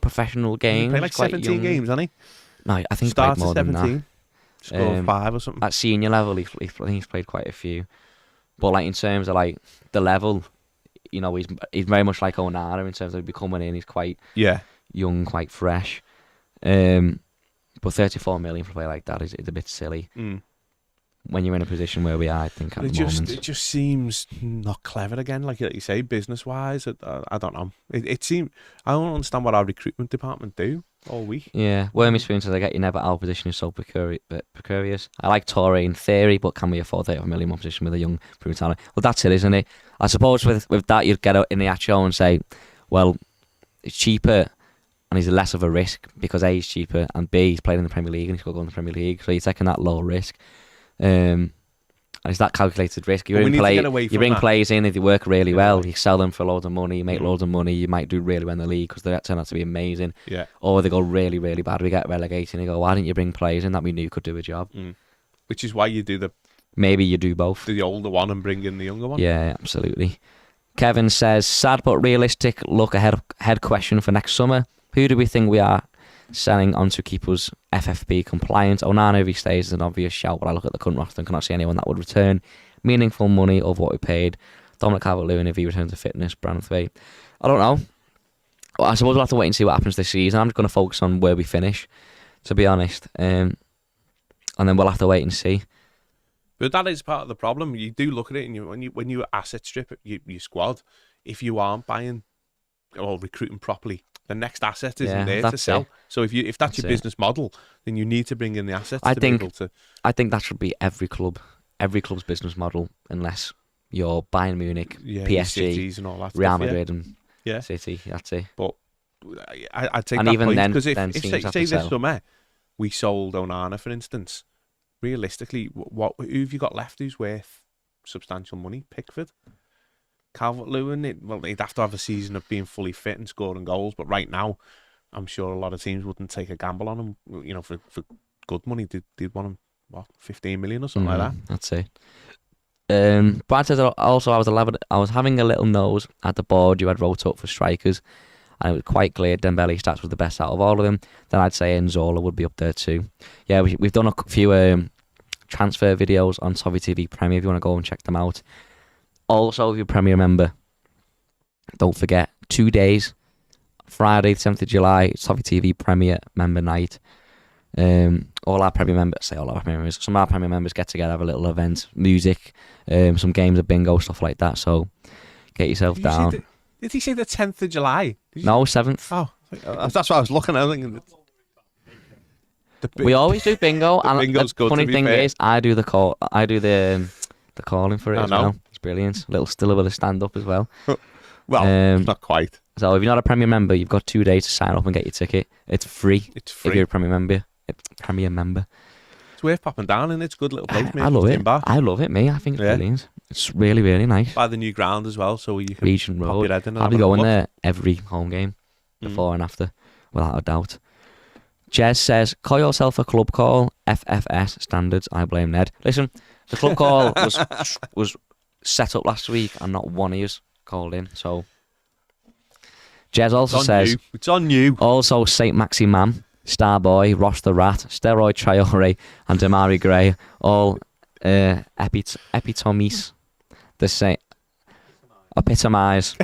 professional games. He played like 17 games, hasn't he? No, I think he played more 17. Than that. Scored 5 or something. At senior level, I think he's played quite a few. But like in terms of like the level, he's very much like Onana in terms of becoming in. He's quite young, quite fresh. But 34 million for a player like that is a bit silly. When you're in a position where we are, I think at the moment. It just seems not clever again, like you say, business wise. I don't know. It seems I don't understand what our recruitment department do all week. Yeah, Wormy Spoon says I get you never our position is so precarious. I like Toure in theory, but can we afford 35 million more position with a young proven talent? Well, that's it, isn't it? I suppose with that you'd get out in the Iheanacho and say, well, it's cheaper and he's less of a risk because A, he's cheaper, and B, he's played in the Premier League and he's got to go in the Premier League. So you're taking that low risk. And it's that calculated risk. You bring players in, if they work really well, you sell them for loads of money, you make loads of money, you might do really well in the league because they turn out to be amazing. Yeah. Or they go really, really bad, we get relegated, and you go, why didn't you bring players in that we knew could do a job? Which is why you do maybe you do both. The older one and bring in the younger one. Yeah, absolutely. Kevin says, sad but realistic look ahead question for next summer. Who do we think we are selling on to keep us FFP compliant? Onana, if he stays, is an obvious shout, but I look at the current roster and cannot see anyone that would return meaningful money of what we paid. Dominic Calvert-Lewin, if he returns to fitness, Branthwaite. I don't know. Well, I suppose we'll have to wait and see what happens this season. I'm just going to focus on where we finish, to be honest. And then we'll have to wait and see. But that is part of the problem. You do look at it, and when you asset strip your squad, if you aren't buying or recruiting properly, the next asset isn't there to sell. So if that's your business model, then you need to bring in the assets. I think that should be every club's business model, unless you're Bayern Munich, PSG, and all that Real stuff, Madrid, and City. That's it. But I take and that even point then, because if say this summer we sold Onana, for instance, realistically, who have you got left who's worth substantial money? Pickford, Calvert-Lewin. He'd have to have a season of being fully fit and scoring goals. But right now, I'm sure a lot of teams wouldn't take a gamble on him. You know, for good money, they'd want him 15 million or something like that. That's it. Brad says also I was having a little nose at the board you had wrote up for strikers, and it was quite clear Dembele stats was the best out of all of them. Then I'd say Nzola would be up there too. Yeah, we've done a few transfer videos on Toffee TV Premier if you want to go and check them out. Also, if you're a Premier member, don't forget 2 days, Friday the 7th of July, it's Toffee TV Premier member night. All our Premier members, some of our Premier members get together, have a little event, music, some games of bingo, stuff like that. So get yourself down. Did he say the 10th of July? No, 7th. Oh, that's what I was looking at. I was thinking we always do bingo, and bingo's the funny thing is, I do the call. I do the calling for it as well. It's brilliant. Still a bit of stand up as well. Well, not quite. So if you're not a Premier member, you've got 2 days to sign up and get your ticket. It's free. If you're a Premier member. It's worth popping down, and it's a good little place. I love it. I love it, me. I think it's brilliant. It's really, really nice. By the new ground as well, so you can Region pop Road. your head in. I'll be going there every home game, before and after, without a doubt. Jez says, call yourself a club call, FFS standards, I blame Ned. Listen, the club call was set up last week and not one of you called in, so... Jez also says... It's on you. Also, St. Maximam, Starboy, Ross the Rat, Steroid Traore and Damari Gray, all epitomise the same... Epitomise.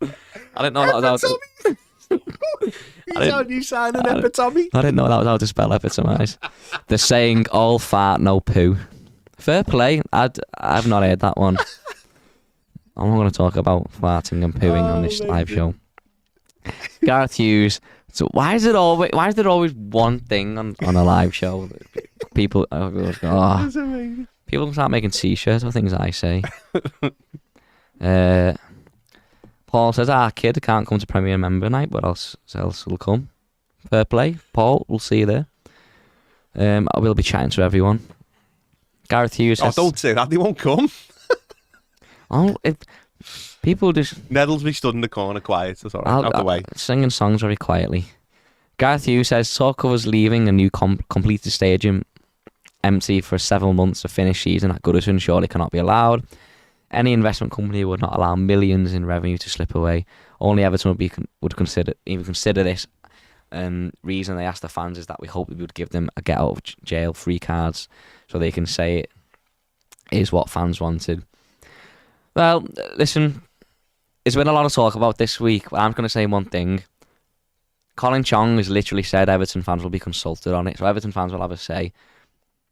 I didn't know that was... He's on you signing epitome. I didn't know that was how to spell epitomise. They're saying all fart, no poo. Fair play. I've not heard that one. I'm not going to talk about farting and pooing on this live show. Gareth Hughes. So why is there always one thing on a live show? People people start making t-shirts or things I say. Paul says, kid, can't come to Premier member night, but else will come. Fair play. Paul, we'll see you there. I will be chatting to everyone. Gareth Hughes says... Oh, don't say that. They won't come. People just... Ned'll be stood in the corner quiet. So sorry, out the way. Singing songs very quietly. Gareth Hughes says, talk of us leaving a new completed stadium empty for 7 months to finish season at Goodison surely cannot be allowed. Any investment company would not allow millions in revenue to slip away. Only Everton would consider this. Reason they asked the fans is that we hope we would give them a get out of jail free cards so they can say it is what fans wanted. Well, listen, there's been a lot of talk about this week, but I'm going to say one thing. Colin Chong has literally said Everton fans will be consulted on it, so Everton fans will have a say.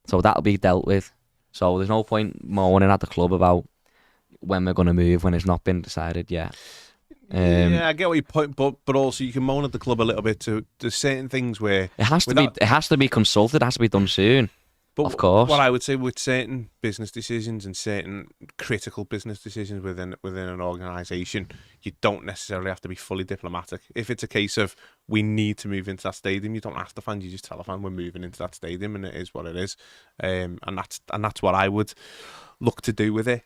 So that'll be dealt with. So there's no point moaning at the club about when we're going to move when it's not been decided yet. Yeah, I get what you point, but also you can moan at the club a little bit too. There's certain things where it has to be consulted. It has to be done soon. But of course. what I would say with certain business decisions and certain critical business decisions within an organisation, you don't necessarily have to be fully diplomatic. If it's a case of we need to move into that stadium, you don't ask the fans, you just tell the fan we're moving into that stadium, and it is what it is. And that's what I would look to do with it.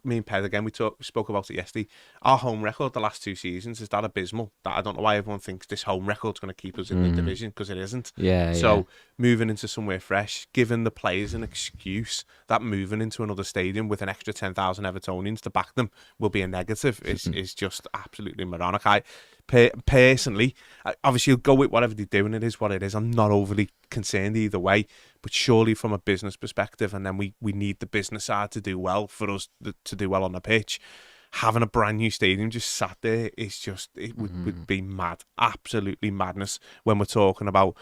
Me and Ped, again, we spoke about it yesterday. Our home record the last 2 seasons is that abysmal. That I don't know why everyone thinks this home record's going to keep us in the division, because it isn't. So moving into somewhere fresh, giving the players an excuse that moving into another stadium with an extra 10,000 Evertonians to back them will be a negative is just absolutely moronic. I personally, obviously you'll go with whatever they do, and it is what it is. I'm not overly concerned either way, but surely from a business perspective, and then we need the business side to do well for us to do well on the pitch. Having a brand new stadium just sat there is just, it would be mad, absolutely madness, when we're talking about,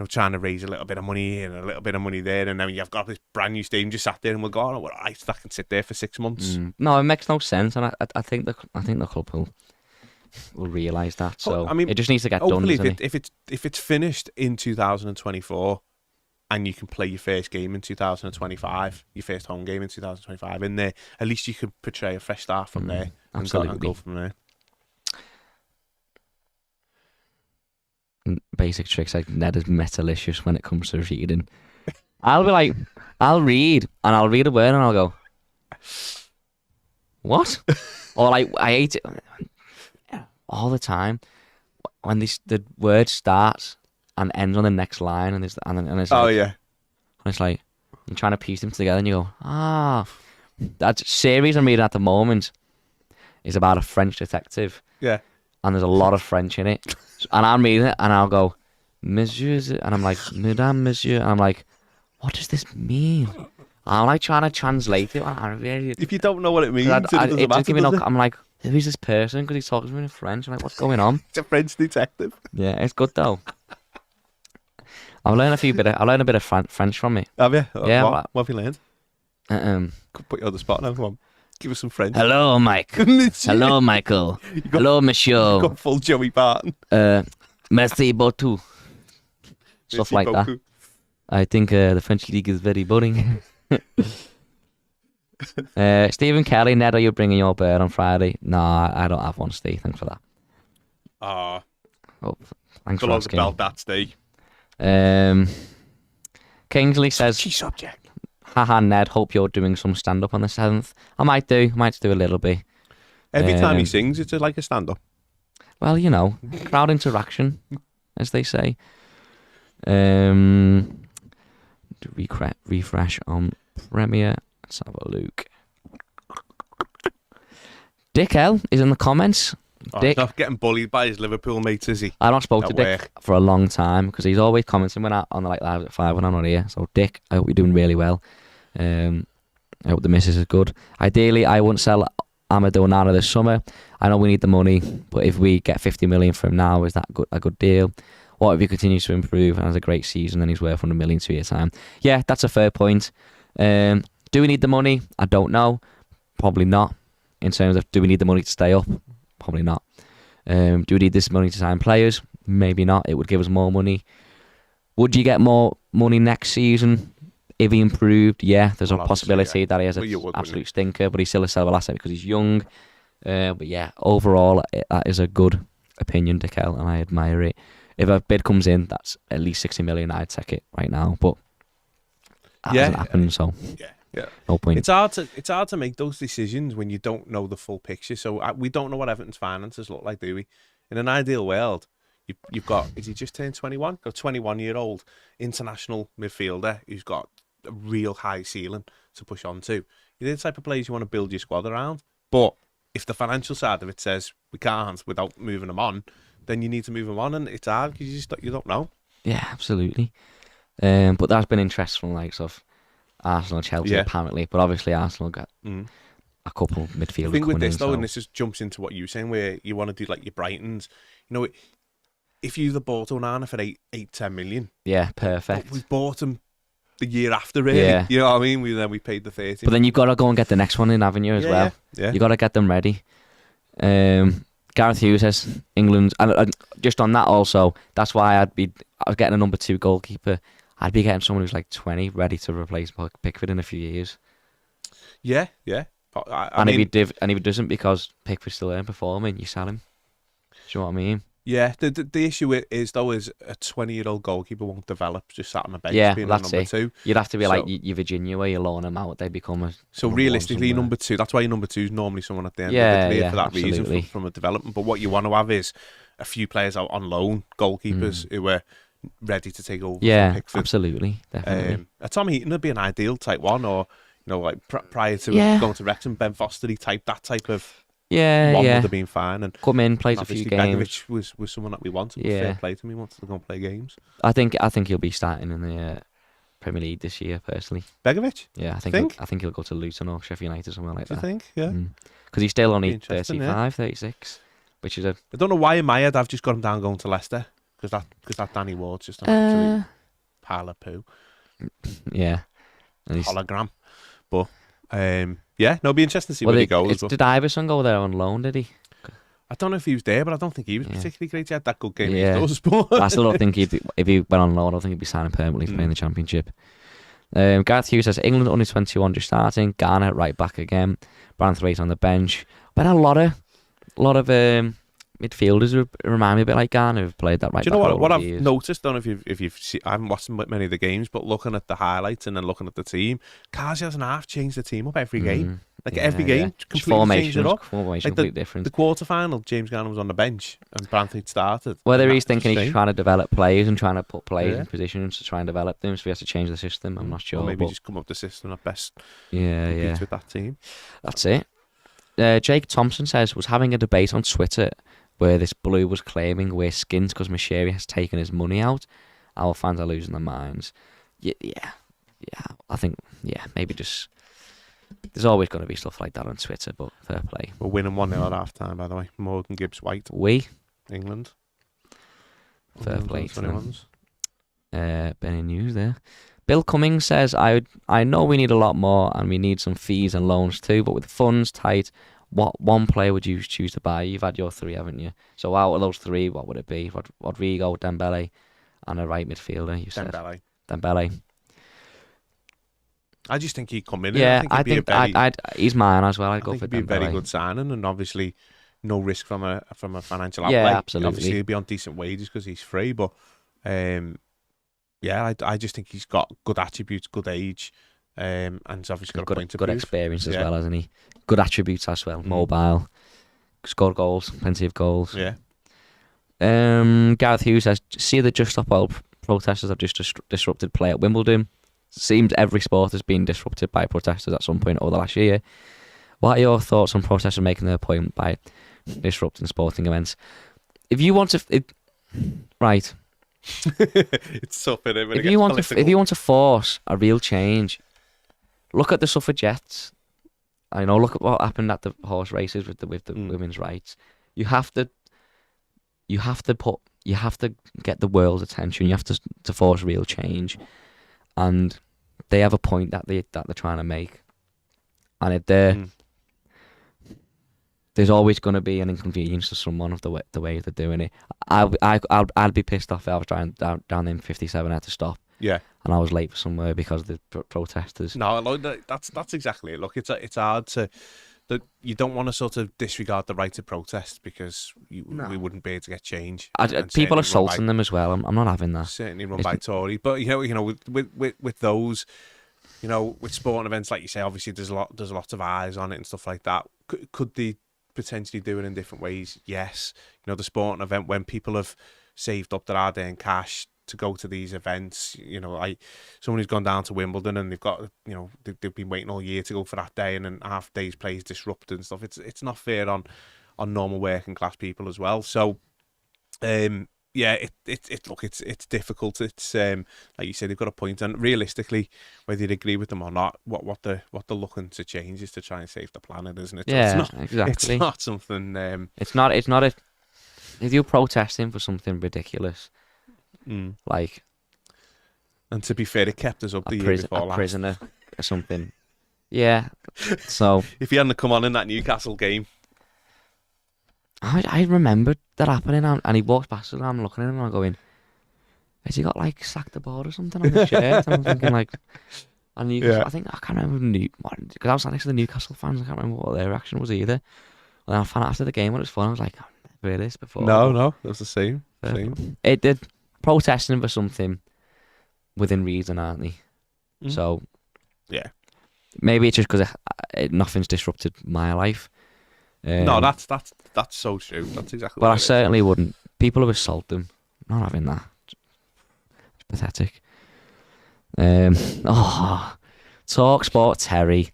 trying to raise a little bit of money here and a little bit of money there, and then you've got this brand new stadium just sat there, and we're going, well, I can sit there for 6 months. No, it makes no sense, and I think the club will realise that. So it just needs to get done. If it's finished in 2024, and you can play your first game in 2025, your first home game in 2025 in there, at least you can portray a fresh start from there and go from there. Basic tricks like Ned is metalicious when it comes to reading. I'll be like, I'll read and I'll read a word and I'll go, what? Or like, I hate it all the time when the word starts and ends on the next line, and it's like you're trying to piece them together, and you go, that series I'm reading at the moment is about a French detective, and there's a lot of French in it, and I'm reading it, and I'll go, Monsieur, and I'm like, Madame, Monsieur, and I'm like, what does this mean? And I'm like trying to translate it. If you don't know what it means, I'm like, who's this person? Because he's talking to me in French. I'm like, what's going on? It's a French detective. Yeah, it's good though. I've learned a bit of French from it. Have you? Yeah. What have you learned? Could put you on the spot now. Come on, give us some French. Hello, Mike. Hello, Michael. Hello, Monsieur. You got full Joey Barton. Merci beaucoup. Stuff like that. I think the French league is very boring. Stephen Kelly, Ned, are you bringing your bird on Friday? No, I don't have one, Steve. Thanks for that. Thanks for asking. Belt that, Steve. Kingsley says, subject. Haha, Ned, hope you're doing some stand-up on the 7th. I might do a little bit. Every time he sings, it's like a stand-up. Well, crowd interaction, as they say. Refresh on Premier. Let's have a look. Dick L is in the comments. Dick, he's not getting bullied by his Liverpool mates, is he? I've not spoke to Dick for a long time because he's always commenting when on the live at 5 when I'm not here. So Dick, I hope you're doing really well. I hope the missus is good. Ideally, I wouldn't sell Amadou Onana this summer. I know we need the money, but if we get 50 million from now, is that a good deal? What if he continues to improve and has a great season and he's worth 100 million 2 years time? Yeah, that's a fair point. Do we need the money? I don't know. Probably not. In terms of, do we need the money to stay up? Probably not. Do we need this money to sign players? Maybe not. It would give us more money. Would you get more money next season if he improved? Yeah, there's a possibility that he has an absolute stinker, but he's still a sellable asset because he's young. But yeah, overall, that is a good opinion, Dickel, and I admire it. If a bid comes in, that's at least 60 million, I'd take it right now. But that hasn't happened, so no point. It's hard to make those decisions when you don't know the full picture. So we don't know what Everton's finances look like, do we? In an ideal world, you've got, is he just turned 21? Got a 21-year-old international midfielder who's got a real high ceiling to push on to. You're the type of players you want to build your squad around. But if the financial side of it says we can't without moving them on, then you need to move them on, and it's hard because you don't know. Yeah, absolutely. But there's been interest from likes of Arsenal, Chelsea, apparently. But obviously Arsenal got a couple midfielders. I think with this though, and this just jumps into what you were saying, where you want to do like your Brightons. You know, if you bought Onana for 8-10 million, yeah, perfect. We bought him the year after, really. Yeah. You know what I mean? We paid the 30. But then you've got to go and get the next one in, haven't you, as well? Yeah. You got to get them ready. Gareth Hughes says England, and just on that also, that's why I was getting a number 2 goalkeeper. I'd be getting someone who's like 20, ready to replace Pickford in a few years. Yeah. But if he doesn't because Pickford's still there and performing, you sell him. Do you know what I mean? Yeah, the issue is though is a 20-year-old goalkeeper won't develop just sat on the bench being that's number two. You'd have to be like you Virginia where you loan them out, they become a so realistically number two. That's why your number two is normally someone at the end of the career for that reason from a development. But what you want to have is a few players out on loan, goalkeepers who are ready to take over. Yeah, from Pickford. Absolutely, definitely. Tom Heaton would be an ideal type one, or like prior to going to Wrexham, Ben Foster that type of. One would have been fine, and come in, plays a few games. Begovic was someone that we wanted. Fair play to him. He wanted to go and play games. I think he'll be starting in the Premier League this year, personally. Begovic? Yeah, I think he'll go to Luton or Sheffield United or somewhere like that. Do you think? Yeah. Because he's still only 35, 36, which is I don't know why in my head I've just got him down going to Leicester because that Danny Ward's just an absolute pile of poo. Yeah. And hologram, but. It'll be interesting to see where he goes. Did Iverson go there on loan, did he? I don't know if he was there, but I don't think he was particularly great. He had that good game against us. I still don't think if he went on loan, I don't think he'd be signing permanently to play in the Championship. Gareth Hughes says, England under 21 just starting, Ghana right back again, Branthwaite on the bench. But a lot of midfielders who remind me a bit like Ghana who've played that right back. Do you know what I've years. noticed? I don't know if you've seen, I haven't watched many of the games, but looking at the highlights and then looking at the team, Kazi hasn't half changed the team up every game. Every game, completely changed it up. Completely different. The quarter-final, James Garner was on the bench and Branthwaite started. Whether he's thinking he's trying to develop players and trying to put players in positions to try and develop them, so he has to change the system, I'm not sure. Or maybe just come up with the system at best. Yeah. With that team. That's it. Jake Thompson says, was having a debate on Twitter where this blue was claiming we're skint because Mashiri has taken his money out. Our fans are losing their minds. Yeah. I think, maybe just... There's always going to be stuff like that on Twitter, but fair play. We're winning 1-0 at half-time, by the way. Morgan Gibbs-White. England. Fair play to them. Benny News there. Bill Cummings says, I know we need a lot more and we need some fees and loans too, but with the funds tight, what one player would you choose to buy? You've had your three, haven't you? So out of those three, what would it be? Rodrigo, Dembele, and a right midfielder, you said? Dembele. I just think he'd come in. Yeah, he's mine as well. I'd go for Dembele. He'd be a very good signing, and obviously no risk from a financial outlay. Yeah, absolutely. Obviously he'd be on decent wages because he's free, but I just think he's got good attributes, good age, and he's obviously got a point to prove. Good experience as well, hasn't he? Good attributes as well. Mobile, scored goals, plenty of goals. Yeah. Gareth Hughes says, see the Just Stop Oil protesters have just disrupted play at Wimbledon. Seems every sport has been disrupted by protesters at some point over the last year. What are your thoughts on protesters making their point by disrupting sporting events? If you want to, right? It's tough, isn't it? If you want to force a real change, look at the suffragettes. I know. Look at what happened at the horse races with the women's rights. You have to get the world's attention. You have to force real change. And they have a point that they're trying to make, and there's always going to be an inconvenience to someone of the way they're doing it. I'd be pissed off if I was driving down the M57 I had to stop. Yeah, and I was late for somewhere because of the protesters. No, that's exactly it. Look, it's hard to. That you don't want to sort of disregard the right to protest because we wouldn't be able to get change. People assaulting them as well. I'm not having that. Certainly run by Tory, but you know, with those, with sporting events like you say, obviously there's lots of eyes on it and stuff like that. Could they potentially do it in different ways? Yes. The sporting event when people have saved up their hard-earned cash to go to these events, like someone who's gone down to Wimbledon and they've got, they've been waiting all year to go for that day, and then half day's play is disrupted and stuff. It's not fair on normal working class people as well. So, it's difficult. It's like you said, they've got a point, and realistically, whether you agree with them or not, what they're looking to change is to try and save the planet, isn't it? Yeah, so it's not, exactly. It's not something. It's not if you're protesting for something ridiculous. Like, and to be fair, it kept us up the year before last. A prisoner or something. Yeah. So if he hadn't come on in that Newcastle game, I remember that happening, and he walked past us, and I'm looking at him and I'm going, has he got like sacked the board or something on his shirt? And I'm thinking like, and I can't remember because I was next to the Newcastle fans. I can't remember what their reaction was either. And I found out after the game when it was fun, I was like, I've never heard this before. No, that was the same. It did protesting for something within reason, aren't they? So yeah, maybe it's just because nothing's disrupted my life. No, that's so true. That's exactly. But what I it is. certainly wouldn't. People who assault them, not having that. It's pathetic. Talk Sport Terry.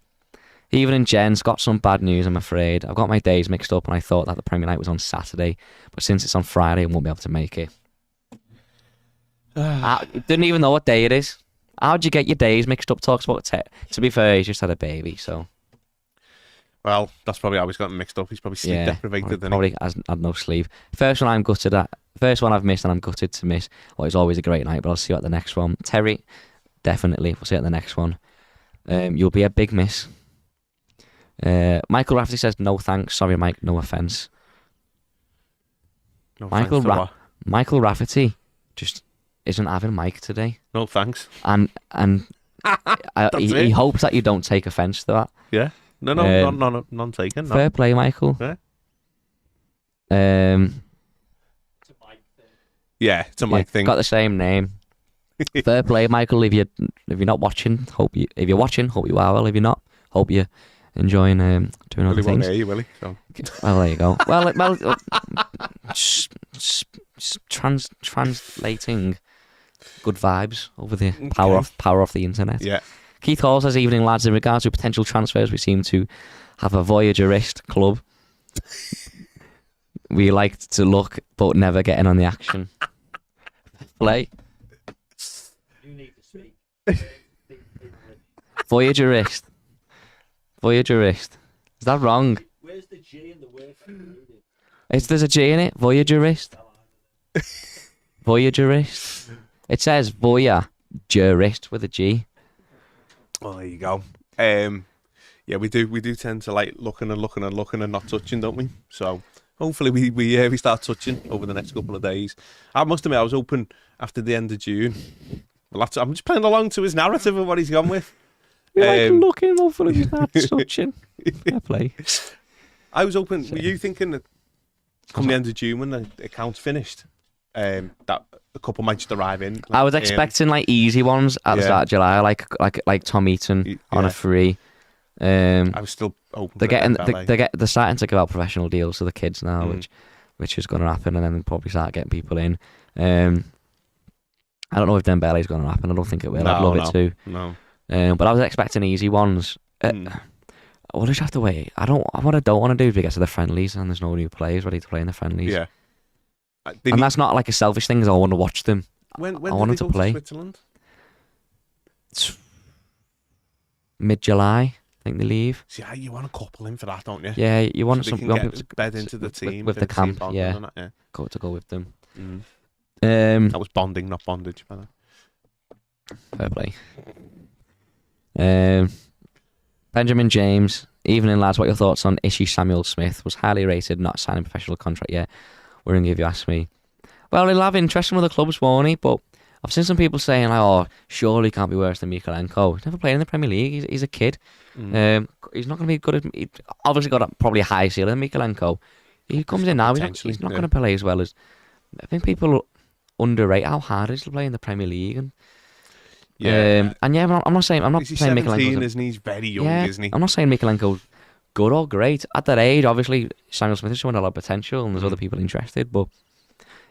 Evening, gents. Got some bad news, I'm afraid. I've got my days mixed up and I thought that the Premier Night was on Saturday. But since it's on Friday, I won't be able to make it. I didn't even know what day it is. How'd you get your days mixed up, Talk Sport Terry? To be fair, he's just had a baby, so... Well, that's probably how he's got mixed up. He's probably sleep deprivated. Probably has had no sleep. First one I'm gutted at. First one I've missed and I'm gutted to miss. Well, it's always a great night, but I'll see you at the next one. Terry, definitely. We'll see you at the next one. You'll be a big miss. Michael Rafferty says, no thanks. Sorry, Mike, no offence. No Michael Rafferty just isn't having Mike today. No thanks. And he hopes that you don't take offence to that. Yeah. No, none taken. No. Fair play, Michael. Yeah. It's a Mike thing. Yeah, it's a Mike thing. Got the same name. Fair play, Michael. If you're not watching, if you're watching, hope you are. Well, if you're not, hope you're enjoying doing other things. Won't hear you, will he? So. Well, there you go. Well, translating good vibes over the power of the internet. Yeah. Keith Hall says, evening lads, in regards to potential transfers, we seem to have a voyagerist club. We like to look but never get in on the action. Play. You need to speak. Voyagerist. Is that wrong? Where's the G in the word for reading? There's a G in it. Voyagerist. Voyagerist. It says voyagerist with a G. Well, there you go. Yeah, we do tend to like looking and not touching, don't we? So hopefully we start touching over the next couple of days. I must admit, I was hoping after the end of June. Well, I'm just playing along to his narrative of what he's gone with. We like looking, hopefully we start touching. Fair play. I was hoping. Were you thinking that come the end of June when the account's finished, that a couple might just arrive in? I was expecting like easy ones at the start of July, like Tom Eaton on a free. I was still open. They're starting to give out professional deals to the kids now, which is going to happen, and then they'll probably start getting people in. I don't know if Dembele's going to happen. I don't think it will. I'd love it too. No. But I was expecting easy ones. We'll just have to wait. What I don't want to do is we get to the friendlies and there's no new players ready to play in the friendlies. Yeah. And that's not like a selfish thing, because I want to watch them. When I want them to play. Switzerland? It's mid-July, I think they leave. See, you want a couple in for that, don't you? Yeah, you want so some. They can get bed into the team with the camp. Yeah. Go with them. That was bonding, not bondage. Fair play. Benjamin James, evening lads, what are your thoughts on Ishii Samuel Smith? Was highly rated, not signing a professional contract yet. Wouldn't if you ask me. Well, he'll have interest from other clubs, won't he? But I've seen some people saying, like, oh, surely he can't be worse than Mykolenko. He's never played in the Premier League. He's a kid. He's not going to be good. He's obviously got probably a high ceiling than Mykolenko. He comes in now. He's not going to play as well as. I think people underrate how hard it is to play in the Premier League. And I'm not saying he's saying 17, isn't he? He's very young, isn't he? I'm not saying Mykolenko's good or great at that age. Obviously, Samuel Smith is showing a lot of potential, and there's other people interested. But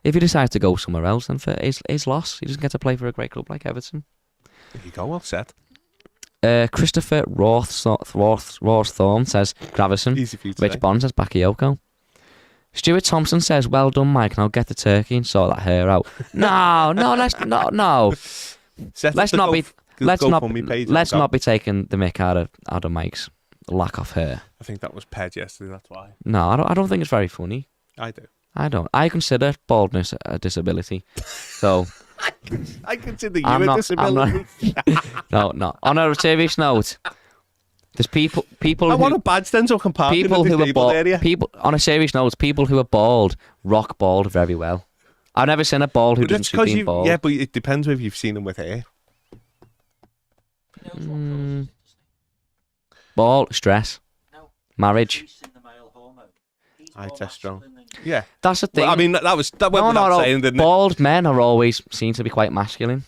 if he decides to go somewhere else, then for his loss, he doesn't get to play for a great club like Everton. There you go. Well said. Christopher Rawthorne says Gravison. Rich Bond says Bakayoko. Stuart Thompson says, well done, Mike. Now get the turkey and sort that hair out. No. Let's not be taking the mick out of Mike's lack of hair. I think that was Ped yesterday. That's why. No, I don't think it's very funny. I do. I don't. I consider baldness a disability. So I consider you a disability. No. On a serious note, there's people. I want a badge then so I can park in the disabled area. On a serious note, people who are bald rock bald very well. I've never seen a bald who But doesn't that's suit 'cause being you, bald. yeah, but it depends whether you've seen him with hair. He knows what colours it, Bald, stress, No. marriage. increasing the male hormone. He's High more testosterone. masculine than Yeah. That's the thing. Well, I mean, that went no, without no. saying, didn't Bald men are always seen to be quite masculine,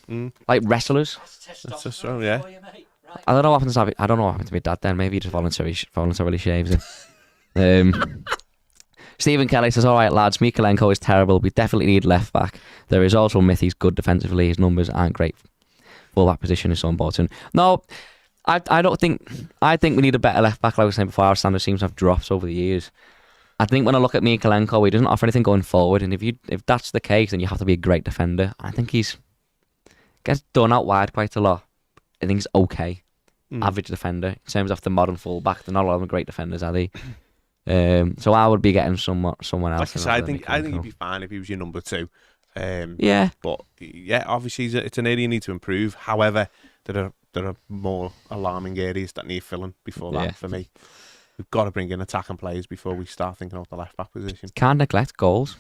like wrestlers. That's That's testosterone testosterone, yeah. for you, mate. Right. I don't know what happens. I don't know what happened to my dad then. Maybe he just voluntarily shaves it. Stephen Kelly says, "All right, lads, Mikalenko is terrible. We definitely need left back. There is also myth he's good defensively. His numbers aren't great. Full-back position is so important." No, I don't think. I think we need a better left back. Like I was saying before, our standards seems to have dropped over the years. I think when I look at Mikalenko, he doesn't offer anything going forward, and if that's the case, then you have to be a great defender. I think he's gets done out wide quite a lot. I think he's okay, average defender in terms of the modern full-back. They're not a lot of them great defenders, are they? So I would be getting someone else. Like I said, I think he'd be fine if he was your number 2. Yeah. But yeah, obviously it's an area you need to improve. However, there are more alarming areas that need filling before that for me. We've got to bring in attacking players before we start thinking about the left back position. Can't neglect goals.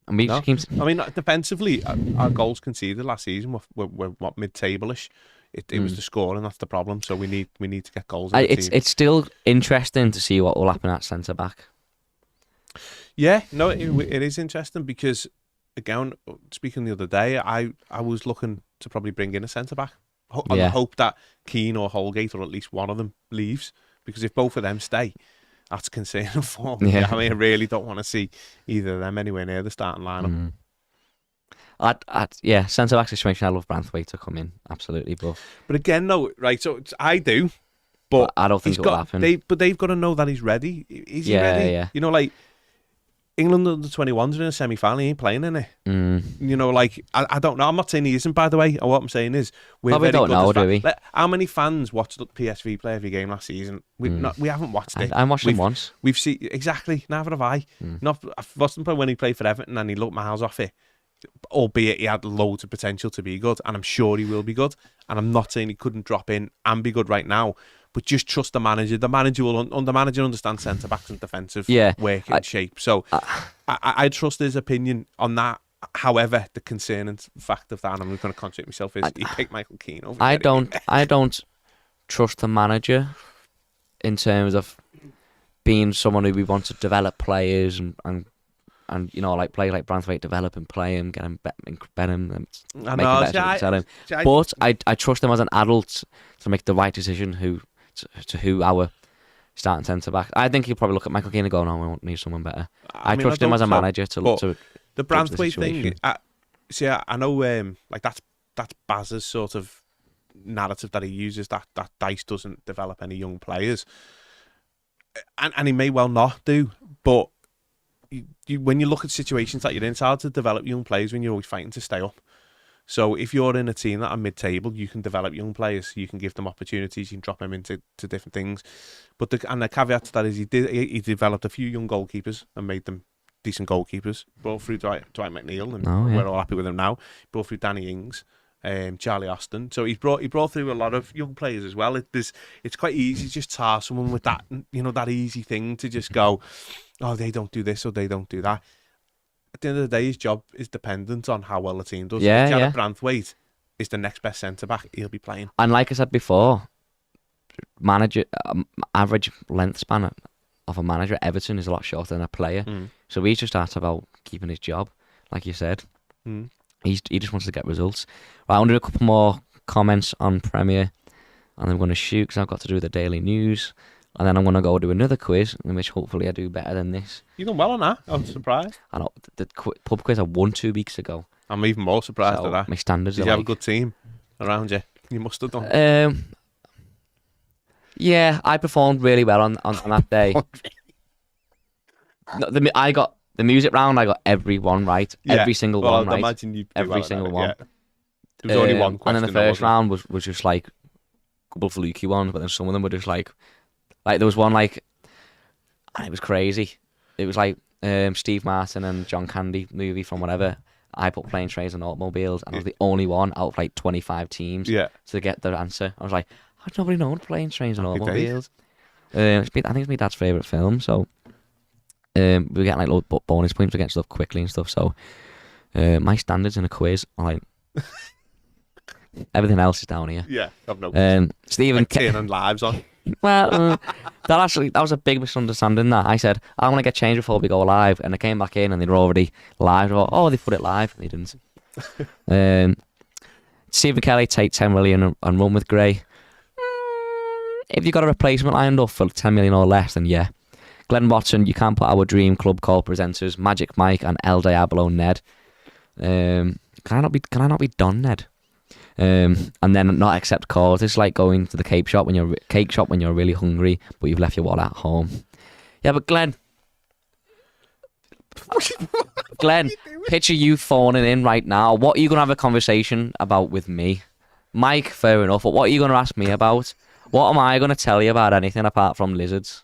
And we just keep... I mean, defensively, our goals conceded last season were what, mid-table-ish. It was the scoring, that's the problem. So we need to get goals. It's still interesting to see what will happen at centre back. Yeah, no, it is interesting because, again, speaking the other day, I was looking to probably bring in a centre back. On the hope that Keane or Holgate or at least one of them leaves, because if both of them stay, that's concerning for me. Yeah. I mean, I really don't want to see either of them anywhere near the starting lineup. Centre back situation. I love Branthwaite to come in, absolutely, but again, no, right? So I do, but I don't think it'll happen. They've got to know that he's ready. Is he ready? Yeah. You know, like England under 21s are in a semi-final. He ain't playing in it. You know, like I don't know. I'm not saying he isn't. By the way, what I'm saying is we don't know, do we? Like, how many fans watched the PSV play every game last season? We haven't watched it. I watched him once. We've seen exactly. Neither have I. I've watched him play when he played for Everton and he looked miles off it. Albeit he had loads of potential to be good, and I'm sure he will be good. And I'm not saying he couldn't drop in and be good right now, but just trust the manager. The manager understands centre backs and defensive work and shape. So I trust his opinion on that. However, the concerning fact of that, and I'm going to contradict myself, is he picked Michael Keane over. I don't trust the manager in terms of being someone who we want to develop players and you know, like play like Branthwaite, develop and play him, get him better and make him better, sell him. But I trust him as an adult to make the right decision who our starting centre back. I think he'll probably look at Michael Keane and go, "No, we won't need someone better." I trust him as a manager to look to the Branthwaite thing. I know, like that's Baz's sort of narrative that he uses, that Dice doesn't develop any young players, and he may well not do, but. When you look at situations that you're in, it's hard to develop young players when you're always fighting to stay up. So if you're in a team that are mid-table, you can develop young players. You can give them opportunities. You can drop them into different things. But the caveat to that is he developed a few young goalkeepers and made them decent goalkeepers. Brought through Dwight McNeil, and we're all happy with him now. Brought through Danny Ings, Charlie Austin. So he brought through a lot of young players as well. It's quite easy to just tar someone with that, you know, that easy thing to just go, oh, they don't do this or they don't do that. At the end of the day, his job is dependent on how well the team does. Yeah, Jared Branthwaite is the next best centre back. He'll be playing. And like I said before, manager average length span of a manager at Everton is a lot shorter than a player. So he's just asked about keeping his job, like you said. He just wants to get results. Right, I want to do a couple more comments on Premier, and I'm going to shoot because I've got to do the daily news. And then I'm going to go do another quiz, in which hopefully I do better than this. You've done well on that. I'm surprised. I know, the pub quiz I won 2 weeks ago. I'm even more surprised at that. My standards Did are you have a good team around you? You must have done. Yeah, I performed really well on that day. No, I got the music round. I got every one right. Yeah. Every single one right. I'd imagine you every single one. Yeah. There was only one question. And then the first round was just like a couple of fluky ones, but then some of them were just like there was one like, and it was crazy. It was like Steve Martin and John Candy movie from whatever. I put plane, trains and automobiles, and I was the only one out of like 25 teams to get the answer. I was like, how does nobody know planes, trains and automobiles? I think it's my dad's favourite film, so we're getting like loads of bonus points for getting stuff quickly and stuff. So My standards in a quiz are like everything else is down here. Yeah, I've no. Stephen, Like turning lives on. well, that was a big misunderstanding. That I said I want to get changed before we go live, and I came back in and they were already live. I thought, oh, they put it live. They didn't. Stephen Kelly take 10 million and run with Gray. If you got a replacement lined up for 10 million or less, then yeah. Glenn Watson, you can't put our dream club call presenters Magic Mike and El Diablo Ned. Can I not be Don Ned? And then not accept calls. It's like going to the cake shop when you're really hungry, but you've left your wallet at home. Yeah, but Glenn, picture you phoning in right now. What are you gonna have a conversation about with me, Mike? Fair enough. But what are you gonna ask me about? What am I gonna tell you about anything apart from lizards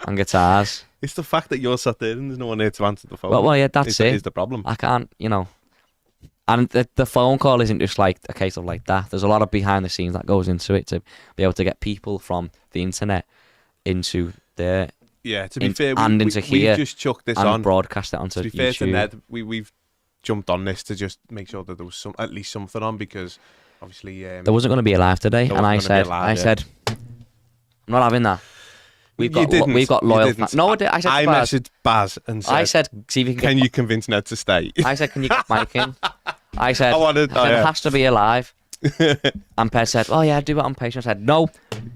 and guitars? It's the fact that you're sat there and there's no one there to answer the phone. Well, yeah, that's it. Is the problem. I can't, And the phone call isn't just like a case of like that. There's a lot of behind the scenes that goes into it to be able to get people from the internet into there. Yeah, to be fair, we've just chucked this and on. Broadcast it onto To be YouTube. fair to Ned, we've jumped on this to just make sure that there was at least something on, because obviously there wasn't going to be a live today, and I said, I'm not having that. We've got loyal fans. No, I said I Baz. messaged Baz and said, see if you can you convince Ned to stay? I said, can you get Mike in? I said, it has to be alive. And Pez said, oh yeah, do it on Patreon. I said, no.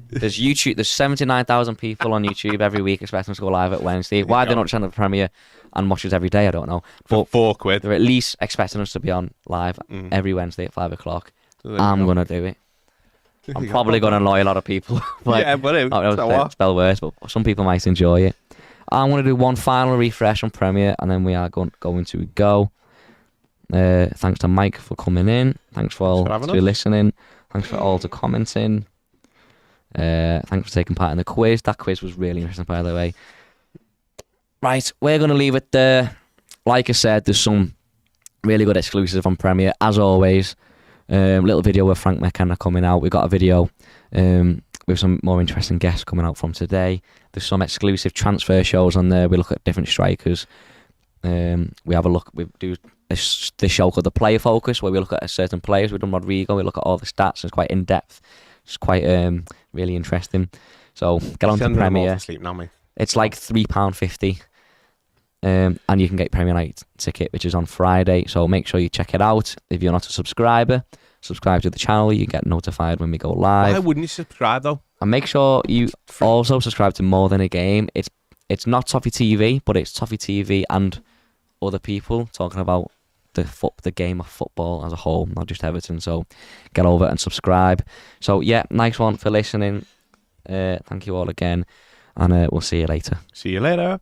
There's 79,000 people on YouTube every week expecting us to go live at Wednesday. Why they don't send the premiere and watch us every day, I don't know. But for £4. They're at least expecting us to be on live every Wednesday at 5 o'clock. So I'm going to do it. I'm probably going to annoy a lot of people. Yeah, but it spell worse, but some people might enjoy it. I'm going to do one final refresh on Premiere, and then we are going to go. Thanks to Mike for coming in. Thanks for all to listening. Thanks for all to commenting. Thanks for taking part in the quiz. That quiz was really interesting, by the way. Right, we're going to leave it there. Like I said, there's some really good exclusives on Premiere, as always. Little video with Frank McKenna coming out. We've got a video with some more interesting guests coming out from today. There's some exclusive transfer shows on there. We look at different strikers. We have a look. We do this show called The Player Focus, where we look at certain players. We've done Rodrigo. We look at all the stats. It's quite in depth. It's quite really interesting. So get on to Premiere. It's like £3.50. And you can get Premier Night ticket, which is on Friday. So make sure you check it out. If you're not a subscriber, subscribe to the channel. You get notified when we go live. Why wouldn't you subscribe though? And make sure you also subscribe to More Than a Game. It's not Toffee TV, but it's Toffee TV and other people talking about the game of football as a whole, not just Everton. So get over and subscribe. So yeah, nice one for listening. Thank you all again, and we'll see you later. See you later.